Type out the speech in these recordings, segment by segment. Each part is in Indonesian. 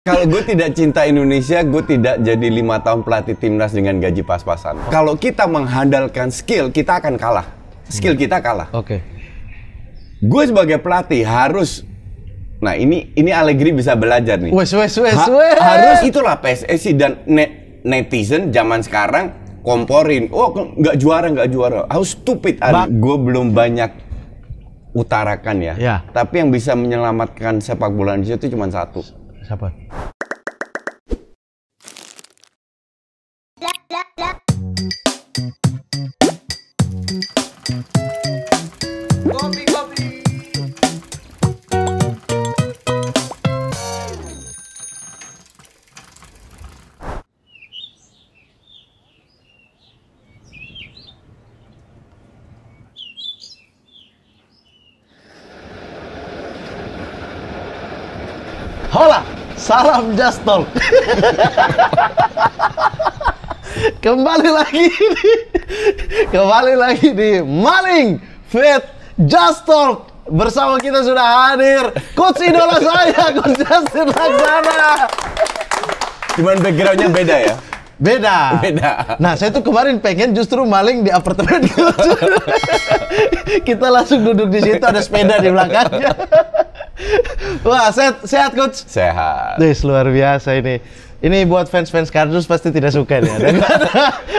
Kalau gue tidak cinta Indonesia, gue tidak jadi 5 tahun pelatih timnas dengan gaji pas-pasan. Kalau kita mengandalkan skill, kita akan kalah. Skill kita kalah. Oke. Gue sebagai pelatih harus, nah ini Allegri bisa belajar nih. Harus itulah PSSI dan netizen zaman sekarang komporin. Oh nggak juara. How stupid. Gue belum banyak utarakan ya. Tapi yang bisa menyelamatkan sepak bola Indonesia itu cuma satu. Siapa? Kopi. Hola, salam Just Talk. Kembali lagi di Maling Fit Just Talk. Bersama kita sudah hadir coach idola saya, Coach Justin Laksana. Cuman backgroundnya beda ya? Beda. Nah, saya tuh kemarin pengen justru maling di apartemen coach. Kita langsung duduk di situ, ada sepeda di belakangnya. Wah, sehat coach? Sehat. Luar biasa ini. Ini buat fans kardus pasti tidak suka nih.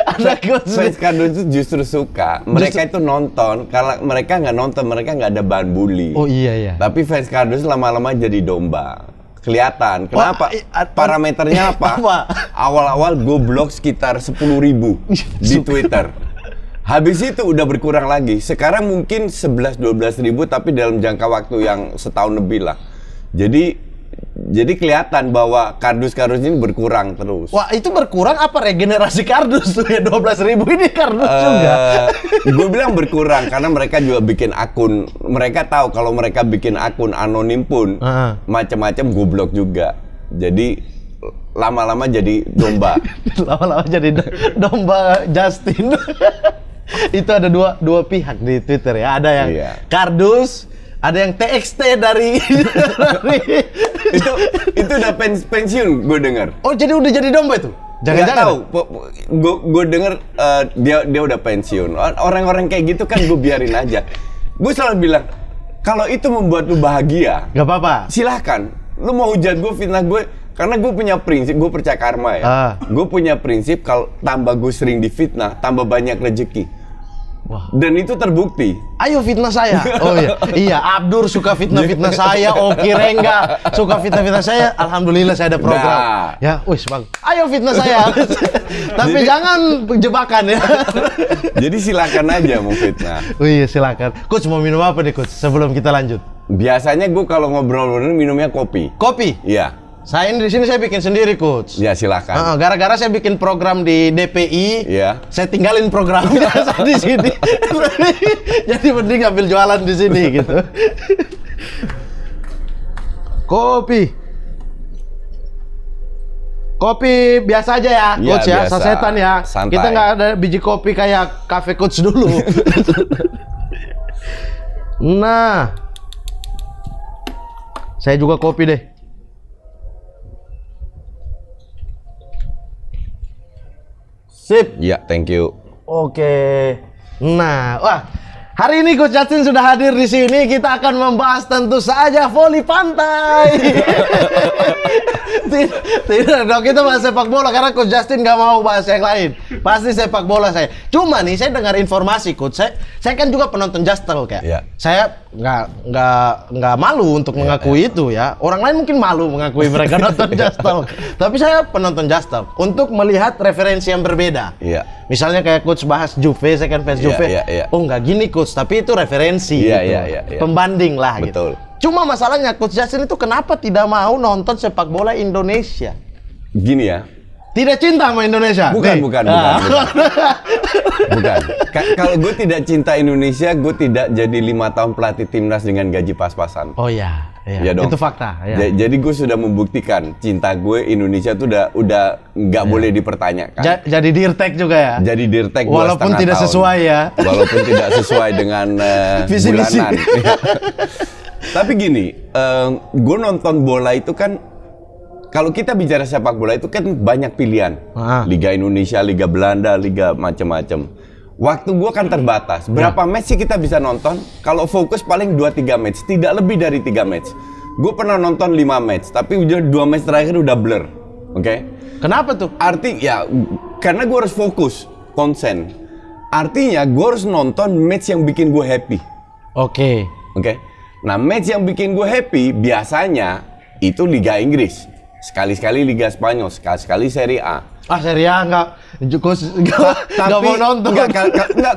Ada coach. Fans kardus itu justru suka. Mereka itu nonton. Kalau mereka nggak nonton, mereka nggak ada bahan bully. Oh iya. Tapi fans kardus lama-lama jadi domba. Kelihatan. Kenapa? Parameternya apa? Awal-awal gue blok sekitar 10.000 di Twitter. Habis itu udah berkurang lagi. Sekarang mungkin 11-12 ribu, tapi dalam jangka waktu yang setahun lebih lah. Jadi kelihatan bahwa kardus-kardus ini berkurang terus. Wah, itu berkurang apa regenerasi kardus tuh ya? 12.000 ini kardus juga. Gue bilang berkurang karena mereka juga bikin akun. Mereka tahu kalau mereka bikin akun anonim pun macam-macam gue blok juga. Jadi lama-lama jadi domba. Lama-lama jadi domba Justin. Itu ada dua pihak di Twitter ya. Ada yang kardus, ada yang TXT dari itu udah pensiun gue dengar. Oh, jadi udah jadi domba itu? Jangan-jangan tahu. Gue dengar dia udah pensiun. Orang-orang kayak gitu kan gue biarin aja. Gue selalu bilang, kalau itu membuat lu bahagia, gak apa-apa. Silahkan. Lu mau hujat gue, fitnah gue, karena gue punya prinsip, gue percaya karma ya. Gue punya prinsip kalau tambah gue sering difitnah, tambah banyak rezeki. Wah. Dan itu terbukti. Ayo fitnah saya. Oh iya, Abdur suka fitnah saya. Oki Rengga suka fitnah saya. Alhamdulillah saya ada program. Ya, wis bang. Ayo fitnah saya. Tapi jangan jebakan ya. Jadi silakan aja mau fitnah. Oh iya, silakan. Coach mau minum apa nih coach sebelum kita lanjut? Biasanya gue kalau ngobrol minumnya kopi. Kopi? Iya. Saya di sini saya bikin sendiri coach. Ya silakan. Gara-gara saya bikin program di DPI, saya tinggalin programnya di sini. Jadi mending ambil jualan di sini gitu. Kopi biasa aja ya, coach ya, sasetan ya. Santai. Kita nggak ada biji kopi kayak cafe coach dulu. Nah, saya juga kopi deh. Sip. Ya, thank you. Oke. Nah, wah, hari ini Coach Justin sudah hadir di sini. Kita akan membahas tentu saja voli pantai. Tidak dong, kita bahas sepak bola karena Coach Justin nggak mau bahas yang lain. Pasti sepak bola saya. Cuma nih, saya dengar informasi Coach. Saya kan juga penonton Just Talk ya. Saya nggak malu untuk mengakui itu ya. Orang lain mungkin malu mengakui mereka nonton Just Talk. Tapi saya penonton Just Talk untuk melihat referensi yang berbeda. Misalnya kayak Coach bahas Juve, saya kan fans Juve. Oh nggak gini Coach, tapi itu referensi gitu. Pembanding lah. Betul. Gitu. Cuma masalahnya Coach Justin itu kenapa tidak mau nonton sepak bola Indonesia? Gini ya. Tidak cinta sama Indonesia? Bukan. Kalau gue tidak cinta Indonesia, gue tidak jadi 5 tahun pelatih timnas dengan gaji pas-pasan. Oh iya. Ya dong. Itu fakta. Ya. Jadi gue sudah membuktikan cinta gue Indonesia tuh udah nggak boleh dipertanyakan. Jadi dirtek juga ya. Jadi dirtek. Walaupun tidak tahun. Sesuai ya. Walaupun tidak sesuai dengan bulanan. Tapi gini, gue nonton bola itu kan kalau kita bicara sepak bola itu kan banyak pilihan. Liga Indonesia, Liga Belanda, Liga macam-macam. Waktu gua kan terbatas. Berapa match sih kita bisa nonton? Kalau fokus paling 2-3 match, tidak lebih dari 3 match. Gue pernah nonton 5 match, tapi udah 2 match terakhir udah blur. Oke? Kenapa tuh? Karena gue harus fokus, konsen. Artinya gue harus nonton match yang bikin gue happy. Oke. Nah, match yang bikin gue happy biasanya itu Liga Inggris. Sekali-sekali Liga Spanyol, sekali-sekali Serie A. Serie A nggak mau nonton.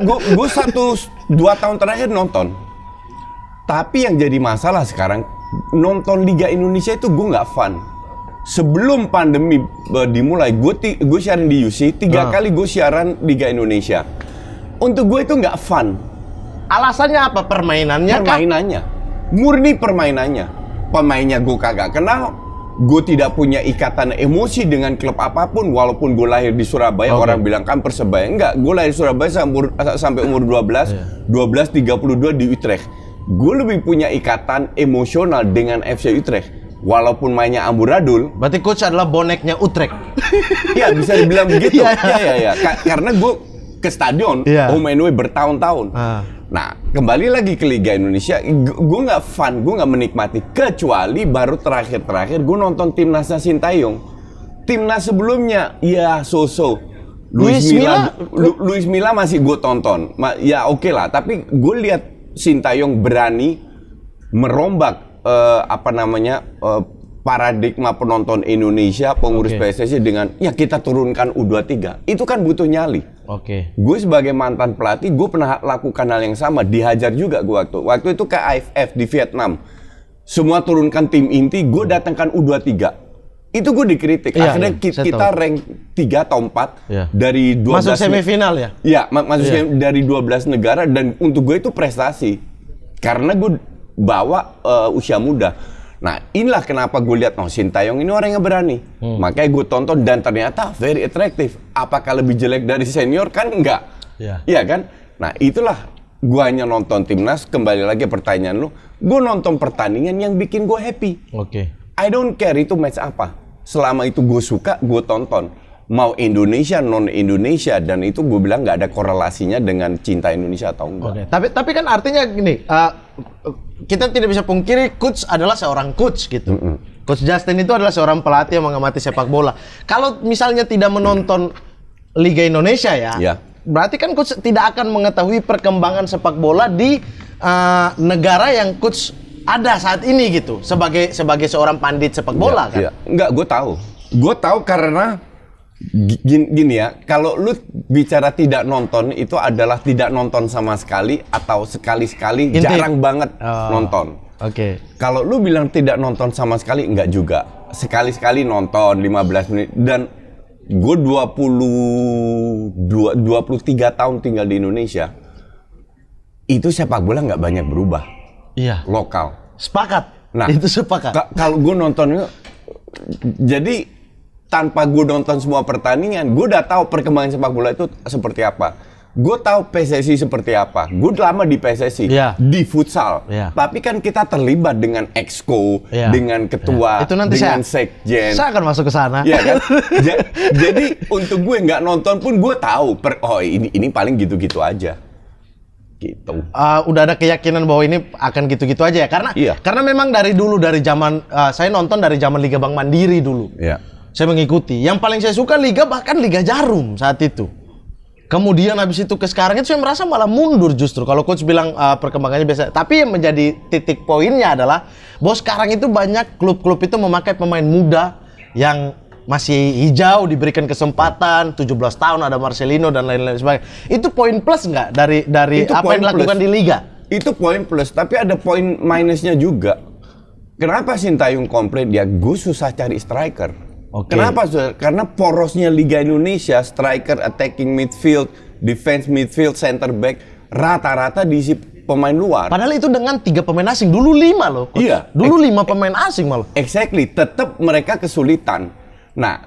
Gue 1-2 tahun terakhir nonton. Tapi yang jadi masalah sekarang, nonton Liga Indonesia itu gue nggak fun. Sebelum pandemi dimulai, gue siaran di UC, 3 kali gue siaran Liga Indonesia. Untuk gue itu nggak fun. Alasannya apa? Permainannya? Murni permainannya. Pemainnya gue kagak kenal. Gue tidak punya ikatan emosi dengan klub apapun. Walaupun gue lahir di Surabaya, orang bilang kan Persebaya. Enggak, gue lahir di Surabaya sampai umur 12, 32 di Utrecht. Gue lebih punya ikatan emosional dengan FC Utrecht. Walaupun mainnya amburadul. Berarti coach adalah boneknya Utrecht. Ya, bisa dibilang begitu. Iya. Karena gue ke stadion, home and away bertahun-tahun. Nah, kembali lagi ke Liga Indonesia, gue nggak fun, gue nggak menikmati. Kecuali baru terakhir gue nonton timnasnya Sintayong. Timnas sebelumnya, ya so-so. Luis Milla masih gue tonton. Ya oke lah, tapi gue lihat Sintayong berani merombak paradigma penonton Indonesia, pengurus PSSI dengan kita turunkan U23. Itu kan butuh nyali. Gue sebagai mantan pelatih, gue pernah lakukan hal yang sama, dihajar juga gue waktu itu ke AFF di Vietnam. Semua turunkan tim inti, gue datangkan U23. Itu gue dikritik. Akhirnya kita rank 3 atau 4 dari 12 masuk semifinal ya? Iya, masuk dari 12 negara, dan untuk gue itu prestasi. Karena gue bawa usia muda. Nah, inilah kenapa gue lihat, Sintayong ini orang yang berani. Makanya gue tonton dan ternyata very attractive. Apakah lebih jelek dari senior? Kan enggak. Iya kan? Nah, itulah gue hanya nonton timnas. Kembali lagi pertanyaan lu, gue nonton pertandingan yang bikin gue happy. I don't care itu match apa. Selama itu gue suka, gue tonton. Mau Indonesia, non-Indonesia, dan itu gue bilang nggak ada korelasinya dengan cinta Indonesia atau enggak. Tapi kan artinya gini, kita tidak bisa pungkiri coach adalah seorang coach gitu. Coach Justin itu adalah seorang pelatih yang mengamati sepak bola. Kalau misalnya tidak menonton Liga Indonesia berarti kan coach tidak akan mengetahui perkembangan sepak bola di negara yang coach ada saat ini gitu. Sebagai seorang pandit sepak bola kan? Enggak, gue tahu karena gini ya, kalau lu bicara tidak nonton itu adalah tidak nonton sama sekali atau sekali-sekali jarang banget nonton. Kalau lu bilang tidak nonton sama sekali, enggak juga. Sekali-sekali nonton 15 menit, dan gue 23 tahun tinggal di Indonesia. Itu sepak bola nggak banyak berubah. Lokal. Sepakat. Nah, itu sepakat. Kalau gue nontonnya, jadi tanpa gue nonton semua pertandingan, gue udah tahu perkembangan sepak bola itu seperti apa. Gue tahu PSSI seperti apa. Gue lama di PSSI, di futsal. Tapi kan kita terlibat dengan exco, dengan ketua, itu nanti dengan sekjen. Saya akan masuk ke sana. Kan? Jadi untuk gue nggak nonton pun gue tahu. Ini paling gitu-gitu aja. Gitu. Udah ada keyakinan bahwa ini akan gitu-gitu aja ya. Karena memang dari dulu, dari zaman saya nonton dari zaman Liga Bank Mandiri dulu. Saya mengikuti. Yang paling saya suka Liga, bahkan Liga Jarum saat itu. Kemudian habis itu ke sekarang itu saya merasa malah mundur justru. Kalau coach bilang perkembangannya biasa. Tapi yang menjadi titik poinnya adalah bahwa sekarang itu banyak klub-klub itu memakai pemain muda yang masih hijau, diberikan kesempatan, 17 tahun ada Marcelino dan lain-lain sebagainya. Itu poin plus nggak dari apa yang dilakukan di Liga? Itu poin plus, tapi ada poin minusnya juga. Kenapa Sintayong komplain? Gue susah cari striker. Kenapa? Karena porosnya Liga Indonesia, striker, attacking midfield, defense midfield, center back, rata-rata diisi pemain luar. Padahal itu dengan 3 pemain asing, dulu 5 loh. Dulu 5 pemain asing malah. Exactly, tetap mereka kesulitan. Nah,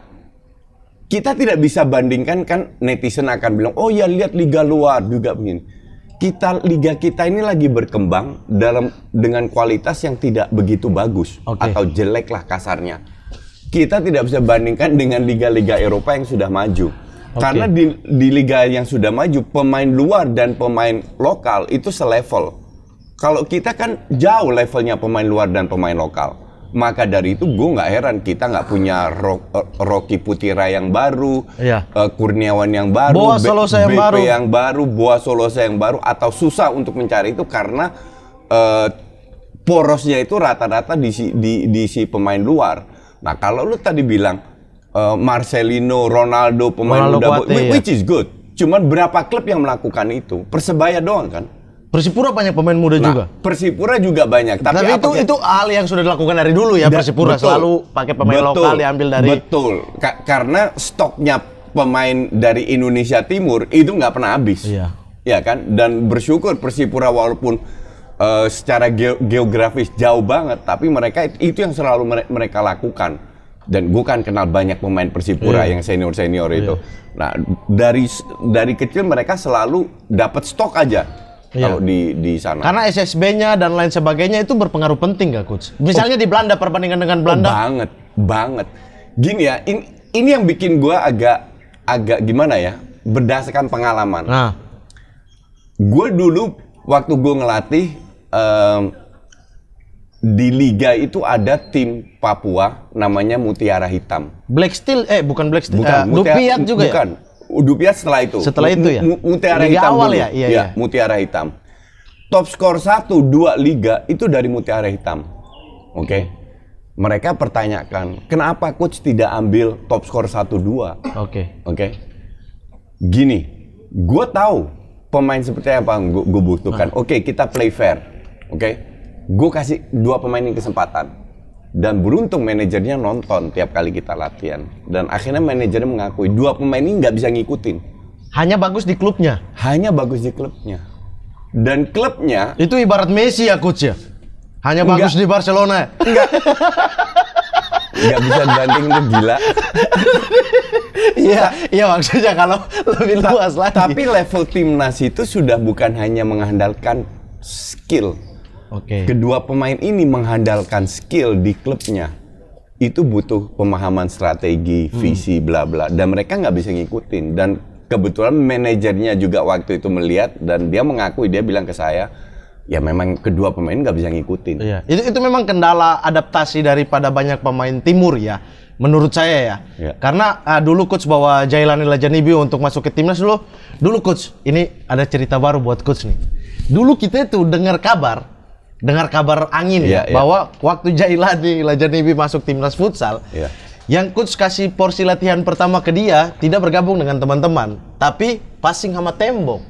kita tidak bisa bandingkan, kan netizen akan bilang, oh ya lihat liga luar juga begini. Liga kita ini lagi berkembang dengan kualitas yang tidak begitu bagus atau jelek lah kasarnya. kita tidak bisa bandingkan dengan liga-liga Eropa yang sudah maju. Karena di liga yang sudah maju, pemain luar dan pemain lokal itu selevel. Kalau kita kan jauh levelnya pemain luar dan pemain lokal. Maka dari itu gue nggak heran kita nggak punya Rocky Putira yang baru, Kurniawan yang baru, Boa Solosa yang baru, Boa Solosa yang baru, atau susah untuk mencari itu karena porosnya itu rata-rata di si pemain luar. Nah kalau lu tadi bilang Marcelino, Ronaldo, pemain muda, which is good. Cuman berapa klub yang melakukan itu? Persebaya doang kan? Persipura banyak pemain muda juga. Persipura juga banyak. Tapi itu hal yang sudah dilakukan dari dulu ya. Persipura selalu pakai pemain lokal diambil dari. Betul. Karena stoknya pemain dari Indonesia Timur itu nggak pernah habis. Iya. Ya kan. Dan bersyukur Persipura walaupun secara geografis jauh banget, tapi mereka itu yang selalu mereka lakukan. Dan gue kan kenal banyak pemain Persipura yang senior itu. Nah dari kecil mereka selalu dapat stok aja. Kalau di sana. Karena SSB-nya dan lain sebagainya itu berpengaruh penting gak, Coach? Misalnya di Belanda, perbandingan dengan Belanda. Banget. Gini ya, ini yang bikin gue agak gimana ya, berdasarkan pengalaman. Gue dulu, waktu gue ngelatih, di Liga itu ada tim Papua, namanya Mutiara Hitam. Black Steel, bukan Black Steel, Dupiat juga bukan. Dupiat setelah itu. Setelah itu ya? Mutiara Liga Hitam awal dulu. ya? Iya. Mutiara Hitam. Top skor 1-2 Liga itu dari Mutiara Hitam. Oke. Mereka pertanyakan, kenapa coach tidak ambil top skor 1-2? Oke. Gini, gue tahu pemain seperti apa gue butuhkan. Oke, kita play fair. Oke. Gue kasih 2 pemain ini kesempatan. Dan beruntung manajernya nonton tiap kali kita latihan. Dan akhirnya manajernya mengakui 2 pemain ini nggak bisa ngikutin. Hanya bagus di klubnya? Hanya bagus di klubnya. Dan klubnya... Itu ibarat Messi ya, Coach ya? Hanya bagus di Barcelona? Enggak. Nggak bisa dibanding, itu gila. Iya maksudnya kalau lebih luas lagi. Tapi level timnas itu sudah bukan hanya mengandalkan skill. Kedua pemain ini mengandalkan skill di klubnya. Itu butuh pemahaman strategi, visi, bla bla. Dan mereka nggak bisa ngikutin. Dan kebetulan manajernya juga waktu itu melihat dan dia mengakui, dia bilang ke saya, ya memang kedua pemain nggak bisa ngikutin. Iya. Itu memang kendala adaptasi daripada banyak pemain timur ya. Menurut saya ya. Karena dulu coach bawa Jailani Lajanibi untuk masuk ke timnas dulu. Dulu coach, ini ada cerita baru buat coach nih. Dulu kita tuh dengar kabar angin bahwa waktu Jailani Lajanibi masuk timnas futsal, yang coach kasih porsi latihan pertama ke dia tidak bergabung dengan teman-teman, tapi passing sama tembok.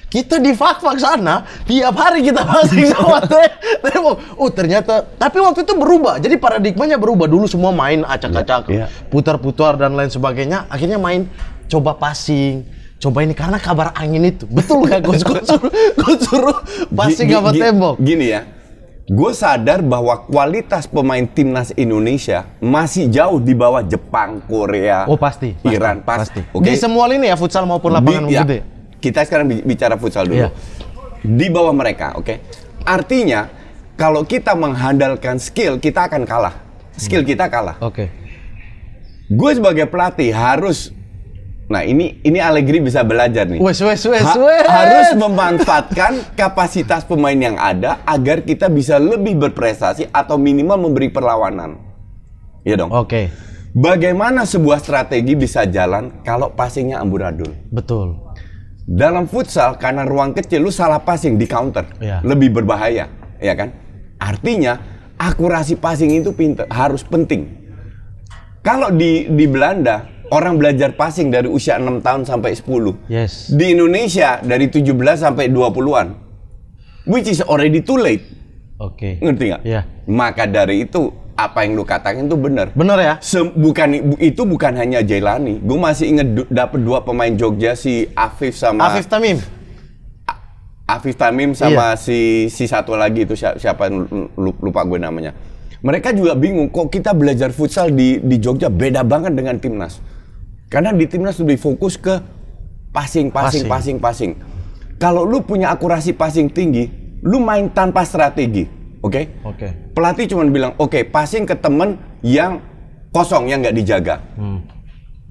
Kita di fak-fak sana tiap hari kita passing sama tembok. Ternyata, tapi waktu itu berubah. Jadi paradigmanya berubah. Dulu semua main acak-acak, putar-putar dan lain sebagainya. Akhirnya main coba passing. Coba ini karena kabar angin itu. Betul nggak coach suruh passing sama tembok? Gini ya. Gue sadar bahwa kualitas pemain timnas Indonesia masih jauh di bawah Jepang, Korea, Iran, pasti. Di semua lini ya, futsal maupun lapangan gede. Kita sekarang bicara futsal dulu. Di bawah mereka, Artinya, kalau kita mengandalkan skill, kita akan kalah. Skill kita kalah. Gue sebagai pelatih harus... Nah ini Allegri bisa belajar nih. Harus memanfaatkan kapasitas pemain yang ada agar kita bisa lebih berprestasi atau minimal memberi perlawanan. Iya dong. Bagaimana sebuah strategi bisa jalan kalau passingnya amburadul? Betul. Dalam futsal karena ruang kecil, lu salah passing di counter, lebih berbahaya, ya kan? Artinya akurasi passing itu harus penting. Kalau di Belanda orang belajar passing dari usia 6 tahun sampai 10. Di Indonesia dari 17 sampai 20-an. Which is already too late. Ngerti nggak? Maka dari itu apa yang lu katakan itu benar. Benar ya? Bukan hanya Jailani. Gue masih inget dapet 2 pemain Jogja, si Afif Tamim sama si satu lagi itu siapa lupa gue namanya. Mereka juga bingung kok kita belajar futsal di Jogja beda banget dengan timnas. Karena di timnas lebih fokus ke passing. Kalau lu punya akurasi passing tinggi, lu main tanpa strategi, Pelatih cuma bilang, passing ke temen yang kosong yang nggak dijaga.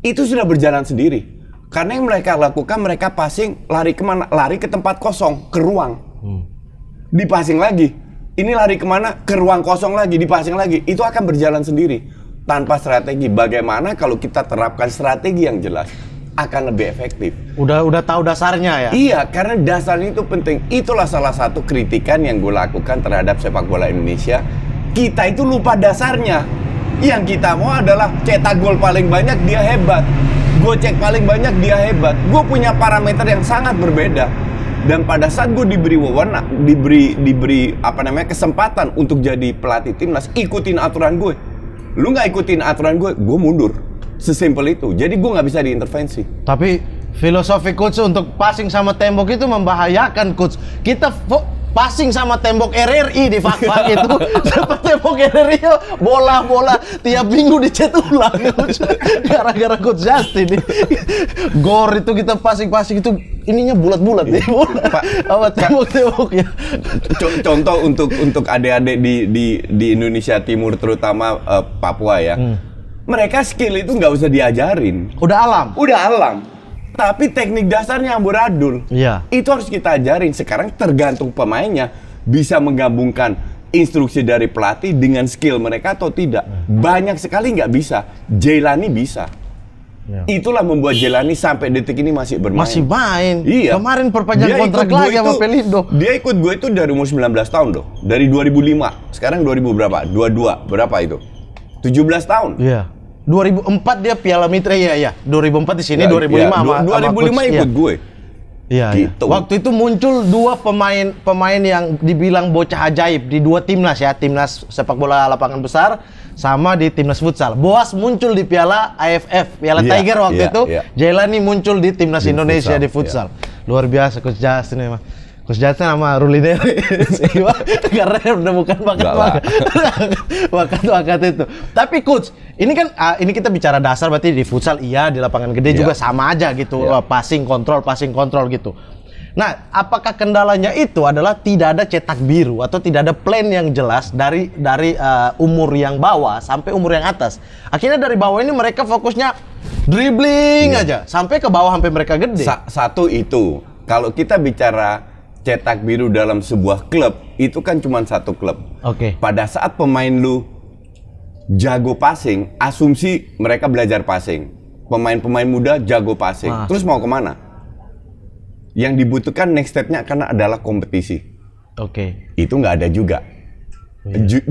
Itu sudah berjalan sendiri. Karena yang mereka lakukan, mereka passing, lari kemana? Lari ke tempat kosong, ke ruang. Dipassing lagi. Ini lari kemana? Ke ruang kosong lagi, dipassing lagi. Itu akan berjalan sendiri. Tanpa strategi. Bagaimana kalau kita terapkan strategi yang jelas? Akan lebih efektif. Udah tahu dasarnya ya? Iya, karena dasarnya itu penting. Itulah salah satu kritikan yang gue lakukan terhadap sepak bola Indonesia. Kita itu lupa dasarnya. Yang kita mau adalah cetak gol paling banyak, dia hebat. Gocek paling banyak, dia hebat. Gue punya parameter yang sangat berbeda. Dan pada saat gue diberi wewenang, diberi kesempatan untuk jadi pelatih timnas, ikutin aturan gue. Lu nggak ikutin aturan gue mundur. Sesimpel itu. Jadi gue nggak bisa diintervensi. Tapi filosofi coach untuk passing sama tembok itu membahayakan coach. Kita passing sama tembok RRI di fak-fak itu. Dapat tembok RRI bola tiap minggu dicat ulang coach. Gara-gara coach Justin nih. Gor itu kita passing itu ininya bulat-bulat nih bola. Apa tembok-temboknya. Contoh untuk adik-adik di Indonesia Timur terutama Papua ya. Mereka skill itu nggak usah diajarin. Udah alam. Tapi teknik dasarnya amburadul. Iya. Itu harus kita ajarin. Sekarang tergantung pemainnya bisa menggabungkan instruksi dari pelatih dengan skill mereka atau tidak. Banyak sekali nggak bisa. Jailani bisa. Ya. Itulah membuat Jailani sampai detik ini masih bermain. Masih main. Iya. Kemarin perpanjang kontrak lagi sama Pelindo. Dia ikut gue itu dari umur 19 tahun loh. Dari 2005. Sekarang 2000 berapa? 22. Berapa itu? 17 tahun. Iya. 2004 dia Piala Mitra ya. 2004 di sini, 2005 sama 2005 ikut gue. Iya. Gitu. Waktu itu muncul dua pemain yang dibilang bocah ajaib di dua timnas ya, timnas sepak bola lapangan besar sama di timnas futsal. Boas muncul di Piala AFF, Piala Tiger waktu itu. Jailani muncul di timnas Indonesia di futsal. Luar biasa Coach Justin emang. Coach Justin sama Rulineri karena udah bukan bakat itu. Tapi coach, ini kan ini kita bicara dasar berarti di futsal iya, di lapangan gede juga sama aja gitu. Passing kontrol gitu. Nah, apakah kendalanya itu adalah tidak ada cetak biru atau tidak ada plan yang jelas dari umur yang bawah sampai umur yang atas. Akhirnya dari bawah ini mereka fokusnya dribbling aja sampai ke bawah sampai mereka gede. Satu itu, kalau kita bicara cetak biru dalam sebuah klub, itu kan cuma satu klub. Oke. Pada saat pemain lu jago passing, asumsi mereka belajar passing. Pemain-pemain muda jago passing. Terus mau kemana? Yang dibutuhkan next step-nya karena adalah kompetisi. Oke. Itu nggak ada juga.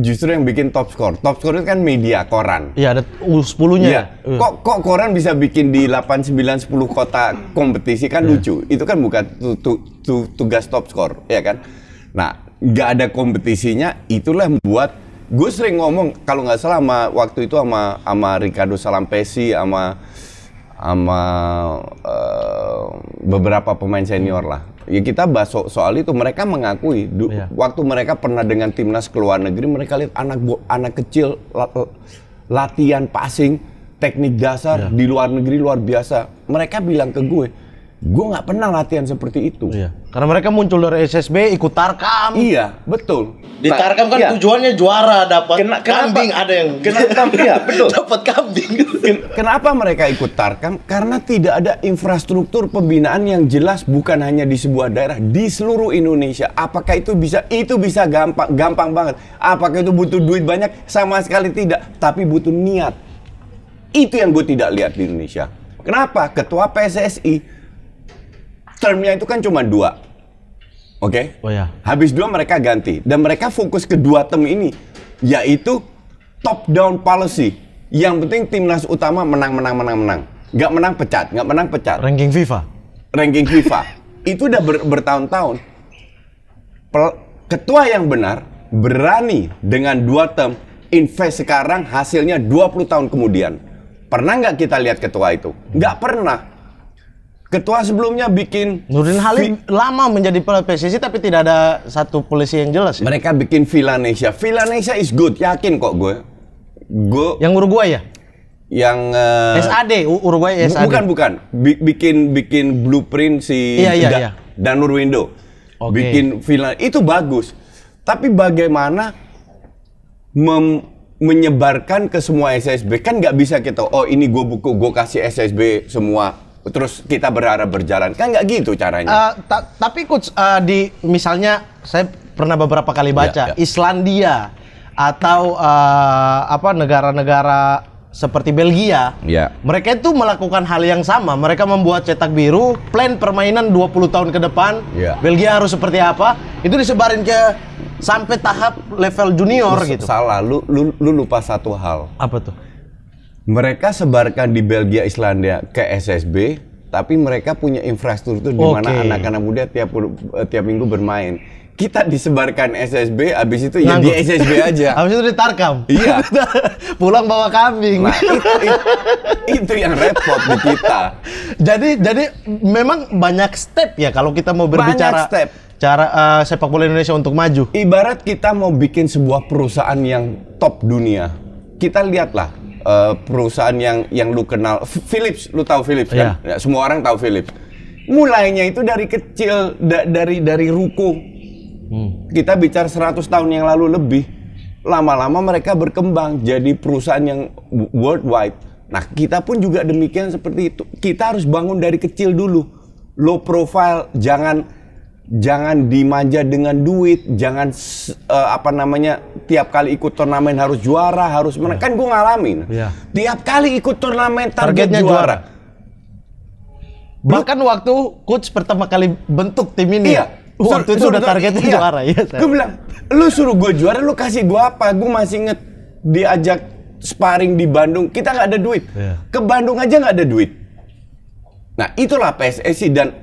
Justru yang bikin top score itu kan media, koran. Iya, ada 10-nya. Iya. Kok koran bisa bikin di 8, 9, 10 kota kompetisi kan lucu. Itu kan bukan tugas top score, ya kan? Nah, nggak ada kompetisinya, itulah yang membuat gue sering ngomong kalau nggak salah waktu itu sama Ricardo Salampesi sama beberapa pemain senior lah. Ya kita bahas soal itu, mereka mengakui waktu mereka pernah dengan timnas ke luar negeri, mereka lihat anak kecil latihan passing, teknik dasar di luar negeri luar biasa. Mereka bilang ke gue nggak pernah latihan seperti itu. Karena mereka muncul dari SSB, ikut Tarkam. Iya, betul. Di Tarkam kan tujuannya juara, dapat kambing, ada yang betul. Dapat kambing. Kenapa mereka ikut Tarkam? Karena tidak ada infrastruktur pembinaan yang jelas, bukan hanya di sebuah daerah, di seluruh Indonesia. Apakah itu bisa? Itu bisa gampang banget. Apakah itu butuh duit banyak? Sama sekali tidak. Tapi butuh niat. Itu yang gue tidak lihat di Indonesia. Kenapa? Ketua PSSI termnya itu kan cuma 2. Oke? Oh ya. Habis 2 mereka ganti. Dan mereka fokus ke 2 term ini. Yaitu top down policy. Yang penting timnas utama menang. Nggak menang pecat. Ranking FIFA. Itu udah bertahun-tahun. Ketua yang benar berani dengan 2 term invest sekarang, hasilnya 20 tahun kemudian. Pernah nggak kita lihat ketua itu? Nggak pernah. Ketua sebelumnya bikin Nurdin Halid lama menjadi PSSI tapi tidak ada satu polisi yang jelas ya? Mereka bikin Villanesia. Villanesia is good, yakin kok gue. Yang Uruguay ya? Yang SAD, Uruguay SAD. Bukan. Bikin blueprint si Danur Window. Bikin Villanesia itu bagus. Tapi bagaimana menyebarkan ke semua SSB. Kan nggak bisa kita, oh ini gue kasih SSB semua, terus kita berharap berjalan. Kan nggak gitu caranya. Tapi Coach, di misalnya saya pernah beberapa kali baca Islandia atau negara-negara seperti Belgia, mereka itu melakukan hal yang sama. Mereka membuat cetak biru, plan permainan 20 tahun ke depan. Belgia harus seperti apa? Itu disebarin ke sampai tahap level junior gitu. Salah, lu lupa satu hal. Apa tuh? Mereka sebarkan di Belgia, Islandia ke SSB, tapi mereka punya infrastruktur di mana anak-anak muda tiap minggu bermain. Kita disebarkan SSB, abis itu ya di SSB aja. Abis itu ditarkam. Iya. Pulang bawa kambing. Nah, itu yang repot di kita. Jadi memang banyak step ya kalau kita mau berbicara cara sepak bola Indonesia untuk maju. Ibarat kita mau bikin sebuah perusahaan yang top dunia. Kita lihatlah perusahaan yang lu kenal, Philips, lu tahu Philips kan? Ya, semua orang tahu Philips. Mulainya itu dari kecil, dari ruko. Kita bicara 100 tahun yang lalu lebih. Lama-lama mereka berkembang jadi perusahaan yang worldwide. Nah, kita pun juga demikian seperti itu. Kita harus bangun dari kecil dulu. Low profile, jangan dimanja dengan duit, jangan tiap kali ikut turnamen harus juara, harus menang. Kan gue ngalamin. Tiap kali ikut turnamen targetnya juara. Bahkan waktu coach pertama kali bentuk tim ini waktu itu udah targetnya juara ya. Gue bilang, lu suruh gue juara, lu kasih gue apa? Gue masih inget diajak sparring di Bandung, kita nggak ada duit. Ke Bandung aja nggak ada duit. Nah itulah PSSI dan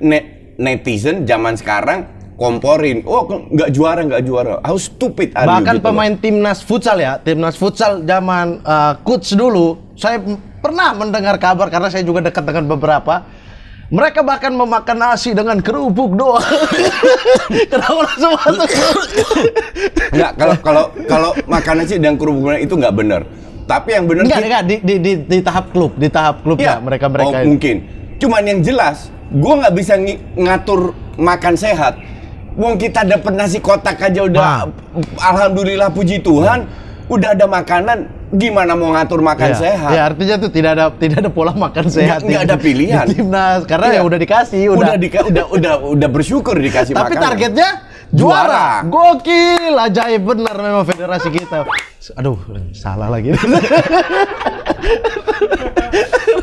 netizen zaman sekarang komporin, oh nggak juara. How stupid are you? Bahkan gitu pemain timnas futsal zaman coach dulu, saya pernah mendengar kabar karena saya juga dekat dengan beberapa. Mereka bahkan memakan nasi dengan kerupuk doang. Kenapa langsung masuk? Enggak, kalau makan nasi dengan kerupuk itu nggak benar. Tapi yang benar di tahap klub, ya, mereka. Mungkin. Cuman yang jelas, gue nggak bisa ngatur makan sehat. Wong kita dapat nasi kotak aja udah, alhamdulillah puji Tuhan, udah ada makanan. Gimana mau ngatur makan sehat? Ya artinya tuh tidak ada pola makan sehat. Nggak ada pilihan. Di timnas karena ya udah dikasih, udah bersyukur dikasih tapi makanan. Tapi targetnya juara. Gokil, ajaib benar memang federasi kita. Aduh, salah lagi.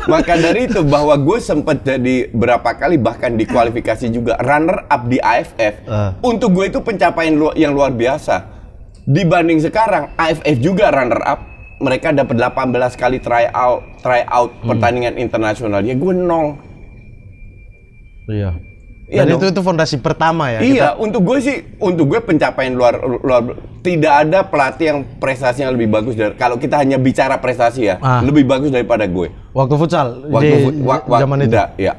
Maka dari itu bahwa gue sempat jadi berapa kali bahkan di kualifikasi juga runner up di AFF. Untuk gue itu pencapaian yang luar biasa. Dibanding sekarang AFF juga runner up. Mereka dapat 18 kali try out pertandingan internasional. Ya gue nol. Iya. Dan itu fondasi pertama ya. Iya, untuk gue pencapaian luar tidak ada pelatih yang prestasinya lebih bagus dari, kalau kita hanya bicara prestasi ya, lebih bagus daripada gue. Waktu futsal zaman itu. Ya.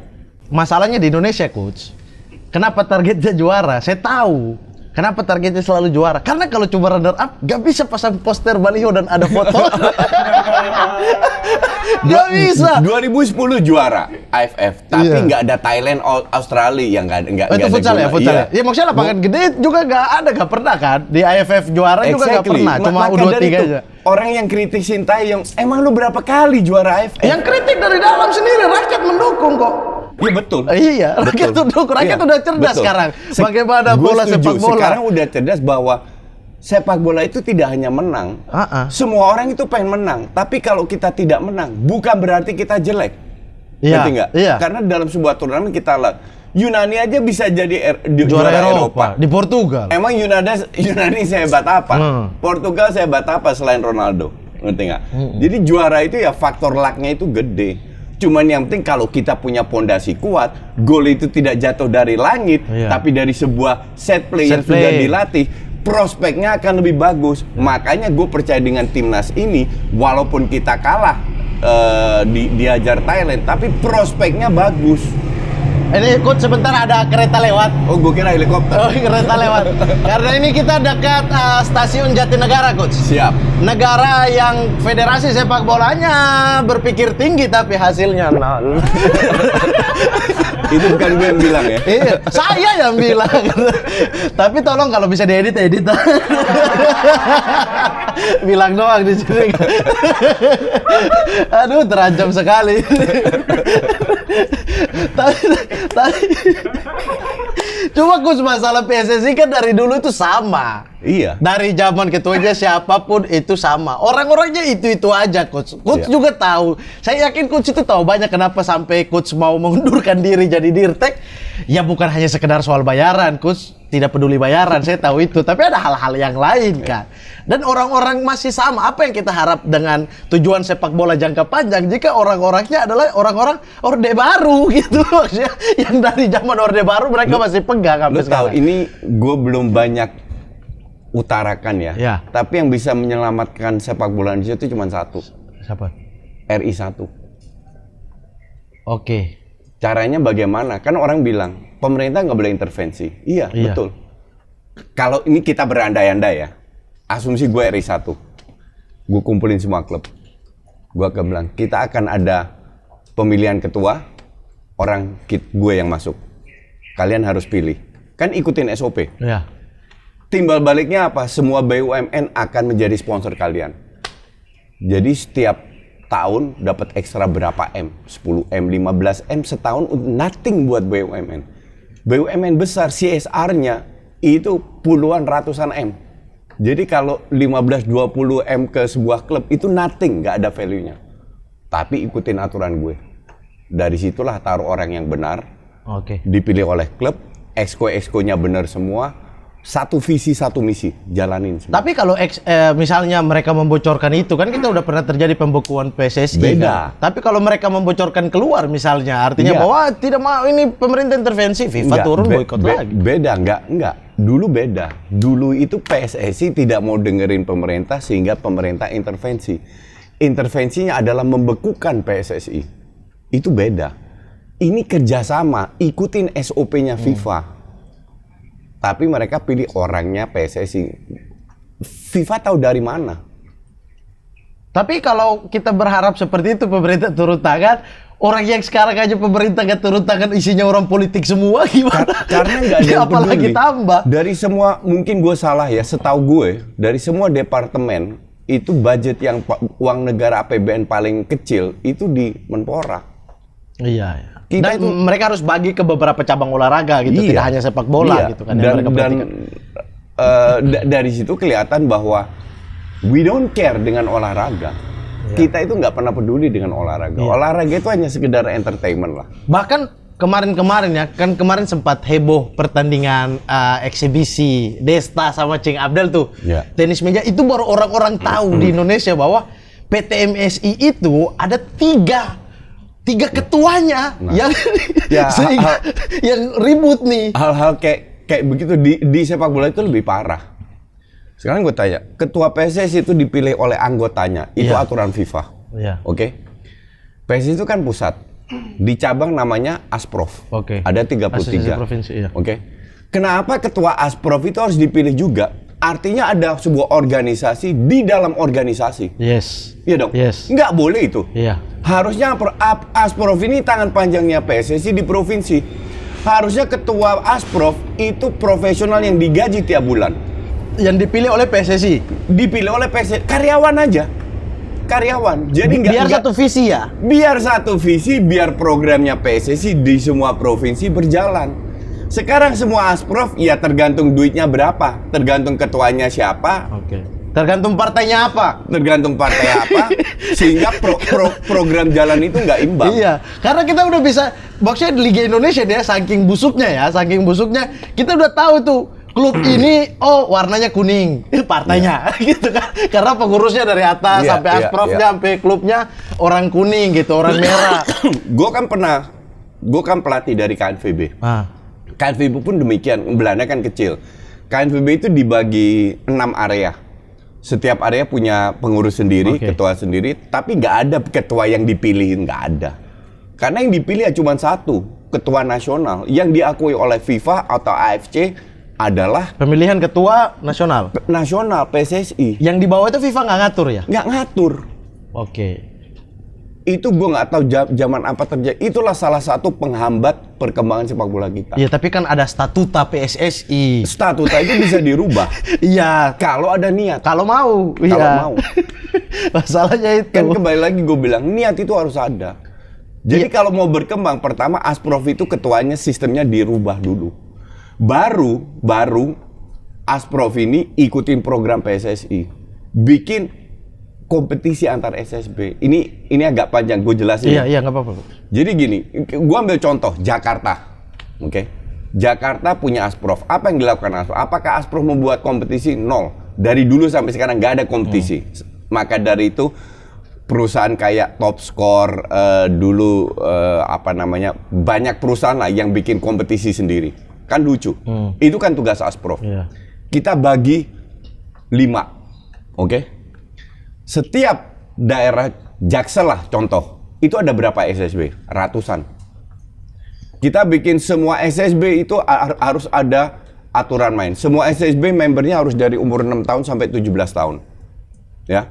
Masalahnya di Indonesia, coach. Kenapa targetnya juara? Saya tahu. Kenapa targetnya selalu juara? Karena kalau cuma runner up, gak bisa pasang poster baliho dan ada foto. Gak bisa. 2010 juara AFF, tapi nggak ada Thailand, Australia yang nggak itu futsal ya, futsal ya. Ya maksudnya lapangan gede juga nggak pernah kan? Di AFF juara juga nggak pernah, cuma U23 aja. Orang yang kritik Sintayong, emang lu berapa kali juara AFF? Yang kritik dari dalam sendiri, rakyat mendukung kok. Iya betul. Iya, rakyat udah cerdas sekarang. Bagaimana bola sepak bola? Sekarang udah cerdas bahwa sepak bola itu tidak hanya menang. Semua orang itu pengen menang. Tapi kalau kita tidak menang, bukan berarti kita jelek. Ngerti nggak? Karena dalam sebuah turnamen kita lihat, Yunani aja bisa jadi juara Eropa. Di Portugal. Emang Yunani sehebat apa? Portugal sehebat apa selain Ronaldo? Ngerti nggak? Jadi juara itu ya faktor luck-nya itu gede. Cuman yang penting kalau kita punya pondasi kuat, gol itu tidak jatuh dari langit, tapi dari sebuah set play yang sudah dilatih, prospeknya akan lebih bagus. Makanya gue percaya dengan timnas ini, walaupun kita kalah diajar Thailand, tapi prospeknya bagus. Ini Coach sebentar ada kereta lewat. Oh, gue kira helikopter. Oh, kereta lewat. Karena ini kita dekat stasiun Jatinegara, Coach. Siap. Negara yang federasi sepak bolanya berpikir tinggi tapi hasilnya nol. Itu bukan gue yang bilang ya? Iya, saya yang bilang. Tapi tolong kalau bisa diedit, edit. Bilang doang di sini. Aduh, terancam sekali. Tapi cuma Coach, masalah PSSI kan dari dulu itu sama. Iya. Dari zaman ketuanya siapapun itu sama. Orang-orangnya itu aja, Coach. Coach juga tahu. Saya yakin Coach itu tahu banyak kenapa sampai Coach mau mengundurkan diri jadi Dirtek. Ya bukan hanya sekedar soal bayaran, Coach. Tidak peduli bayaran, saya tahu itu. Tapi ada hal-hal yang lain, kan. Dan orang-orang masih sama. Apa yang kita harap dengan tujuan sepak bola jangka panjang jika orang-orangnya adalah orang-orang Orde Baru gitu. Maksudnya yang dari zaman Orde Baru mereka masih pegang sampai sekarang. Tahu, ini gue belum banyak utarakan ya. Tapi yang bisa menyelamatkan sepak bola Indonesia itu cuma satu. Siapa? RI 1. Oke. Caranya bagaimana? Kan orang bilang pemerintah nggak boleh intervensi. Iya, betul. Kalau ini kita berandai-andai ya, asumsi gue RI 1, gue kumpulin semua klub, gue akan bilang kita akan ada pemilihan ketua, gue yang masuk. Kalian harus pilih. Kan ikutin SOP. Iya. Timbal baliknya apa? Semua BUMN akan menjadi sponsor kalian. Jadi setiap tahun dapat ekstra berapa M, 10 M, 15 M setahun, nothing buat BUMN. BUMN besar CSR-nya itu puluhan ratusan M. Jadi kalau 15-20 M ke sebuah klub itu nothing, nggak ada value-nya. Tapi ikutin aturan gue. Dari situlah taruh orang yang benar. Dipilih oleh klub, exco-nya benar semua. Satu visi, satu misi, jalanin semua. Tapi kalau misalnya mereka membocorkan itu, kan kita udah pernah terjadi pembekuan PSSI. Beda. Kan? Tapi kalau mereka membocorkan keluar misalnya, artinya bahwa tidak mau ini pemerintah intervensi, FIFA turun boikot lagi. Beda, enggak. Dulu beda. Dulu itu PSSI tidak mau dengerin pemerintah sehingga pemerintah intervensi. Intervensinya adalah membekukan PSSI. Itu beda. Ini kerjasama, ikutin SOP-nya FIFA. Tapi mereka pilih orangnya PSSI. FIFA tahu dari mana? Tapi kalau kita berharap seperti itu pemerintah turun tangan, orang yang sekarang aja pemerintah nggak turun tangan isinya orang politik semua gimana? Karena nggak ada yang apalagi peduli. Tambah. Dari semua, mungkin gue salah ya, setahu gue dari semua departemen itu budget yang uang negara APBN paling kecil itu di Menpora. Iya. Dan mereka harus bagi ke beberapa cabang olahraga gitu, tidak hanya sepak bola gitu kan. Dari situ kelihatan bahwa we don't care dengan olahraga. Kita itu nggak pernah peduli dengan olahraga. Olahraga itu hanya sekedar entertainment lah. Bahkan kemarin-kemarin ya, kan kemarin sempat heboh pertandingan eksibisi Desta sama Cing Abdel tuh. Tenis meja itu baru orang-orang tahu di Indonesia bahwa PTMSI itu ada tiga ketuanya yang yang ribut nih. Hal-hal kayak begitu di sepak bola itu lebih parah. Sekarang gue tanya, ketua PSSI itu dipilih oleh anggotanya, itu aturan FIFA. Oke? PSSI itu kan pusat. Di cabang namanya Asprof. Ada 33. Oke? Kenapa ketua Asprof itu harus dipilih juga? Artinya ada sebuah organisasi di dalam organisasi. Iya dong? Nggak boleh itu. Harusnya Asprof ini tangan panjangnya PSSI di provinsi. Harusnya ketua Asprof itu profesional yang digaji tiap bulan. Yang dipilih oleh PSSI? Dipilih oleh PSSI. Karyawan aja. Karyawan. Jadi biar satu visi ya? Biar satu visi, biar programnya PSSI di semua provinsi berjalan. Sekarang semua Asprof, ya tergantung duitnya berapa, tergantung ketuanya siapa, tergantung partainya apa, sehingga program jalan itu nggak imbang. Iya, karena kita udah bisa, maksudnya di Liga Indonesia dia saking busuknya kita udah tahu tuh klub ini warnanya kuning, partainya gitu kan, karena pengurusnya dari atas sampai Asprofnya sampai klubnya orang kuning gitu, orang merah. Gue kan pelatih dari KNVB. KNVB pun demikian, Belanda kan kecil. KNVB itu dibagi 6 area. Setiap area punya pengurus sendiri, ketua sendiri, tapi nggak ada ketua yang dipilih, nggak ada. Karena yang dipilih ya cuma satu, ketua nasional yang diakui oleh FIFA atau AFC adalah pemilihan ketua nasional. Nasional PSSI. Yang di bawah itu FIFA nggak ngatur ya? Nggak ngatur. Oke. Itu gue nggak tahu zaman apa terjadi. Itulah salah satu penghambat perkembangan sepak bola kita. Iya, tapi kan ada statuta PSSI. Statuta itu bisa dirubah. Iya, kalau ada niat. Kalau mau. Kalau mau. Masalahnya itu. Kan kembali lagi gue bilang niat itu harus ada. Jadi kalau mau berkembang, pertama Asprof itu ketuanya sistemnya dirubah dulu. Baru Asprof ini ikutin program PSSI. Bikin kompetisi antar SSB. Ini agak panjang, gue jelasin. Iya, nggak apa-apa. Jadi gini, gue ambil contoh Jakarta, oke? Jakarta punya Asprof. Apa yang dilakukan Asprof? Apakah Asprof membuat kompetisi? Nol. Dari dulu sampai sekarang nggak ada kompetisi. Maka dari itu perusahaan kayak Top Score dulu banyak perusahaan lah yang bikin kompetisi sendiri. Kan lucu. Itu kan tugas Asprof. Kita bagi 5, oke? Setiap daerah Jaksel lah contoh, itu ada berapa SSB? Ratusan. Kita bikin semua SSB itu harus ada aturan main. Semua SSB membernya harus dari umur 6 tahun sampai 17 tahun. Ya.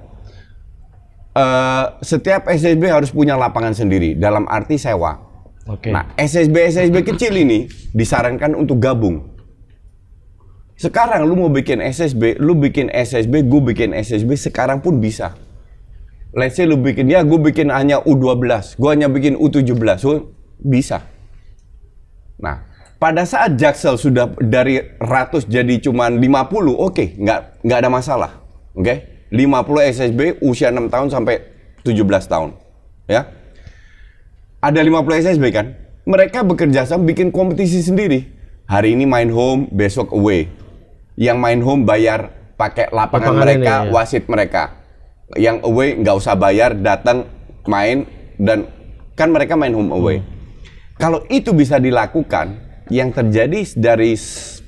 Setiap SSB harus punya lapangan sendiri, dalam arti sewa. Nah, SSB kecil ini disarankan untuk gabung. Sekarang lu mau bikin SSB, gue bikin SSB sekarang pun bisa. Let's say lu bikin, gue bikin hanya U12, gue hanya bikin U17, bisa. Nah, pada saat Jaksel sudah dari 100 jadi cuma 50, oke, nggak ada masalah. Oke? 50 SSB usia 6 tahun sampai 17 tahun. Ya. Ada 50 SSB kan? Mereka bekerja sama bikin kompetisi sendiri. Hari ini main home, besok away. Yang main home bayar pakai lapangan mereka, ini, wasit mereka. Yang away nggak usah bayar, datang main dan kan mereka main home away. Kalau itu bisa dilakukan, yang terjadi dari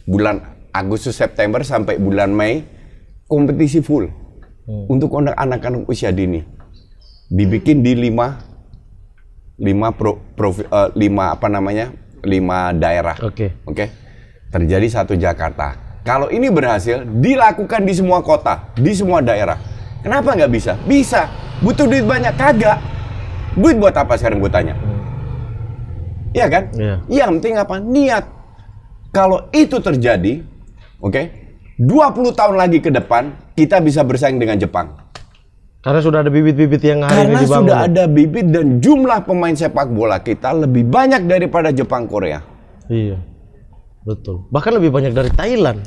bulan Agustus September sampai bulan Mei kompetisi full untuk anak-anak usia dini. Dibikin di 5 daerah. Oke. Terjadi satu Jakarta. Kalau ini berhasil, dilakukan di semua kota, di semua daerah. Kenapa nggak bisa? Bisa. Butuh duit banyak? Kagak. Duit buat apa sekarang gue tanya? Iya kan? Yang penting apa? Niat. Kalau itu terjadi, 20 tahun lagi ke depan, kita bisa bersaing dengan Jepang. Karena sudah ada bibit-bibit yang hari ini dibangun. Karena sudah ada bibit dan jumlah pemain sepak bola kita lebih banyak daripada Jepang, Korea. Iya. Betul. Bahkan lebih banyak dari Thailand.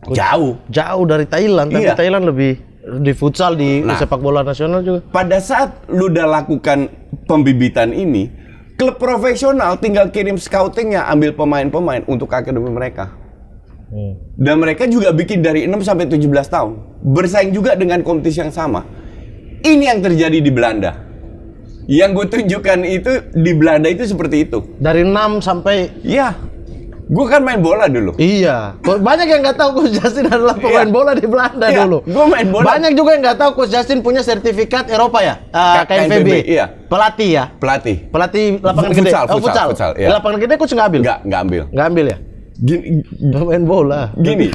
Jauh dari Thailand. Tapi Thailand lebih di futsal, di sepak bola nasional juga. Pada saat lu udah lakukan pembibitan ini, klub profesional tinggal kirim scoutingnya, ambil pemain-pemain untuk akademi mereka. Dan mereka juga bikin dari 6 sampai 17 tahun. Bersaing juga dengan kompetisi yang sama. Ini yang terjadi di Belanda. Yang gue tunjukkan itu di Belanda itu seperti itu. Dari 6 sampai... Iya. Gue kan main bola dulu. Iya. Banyak yang nggak tahu Coach Justin adalah pemain bola di Belanda dulu. Gue main bola. Banyak juga yang nggak tahu Coach Justin punya sertifikat Eropa ya. KNVB. Iya. Pelatih ya. Pelatih lapangan gede. Futsal. Iya. Lapangan gede Coach nggak ambil. Nggak ambil ya. Gini, main bola. Gini.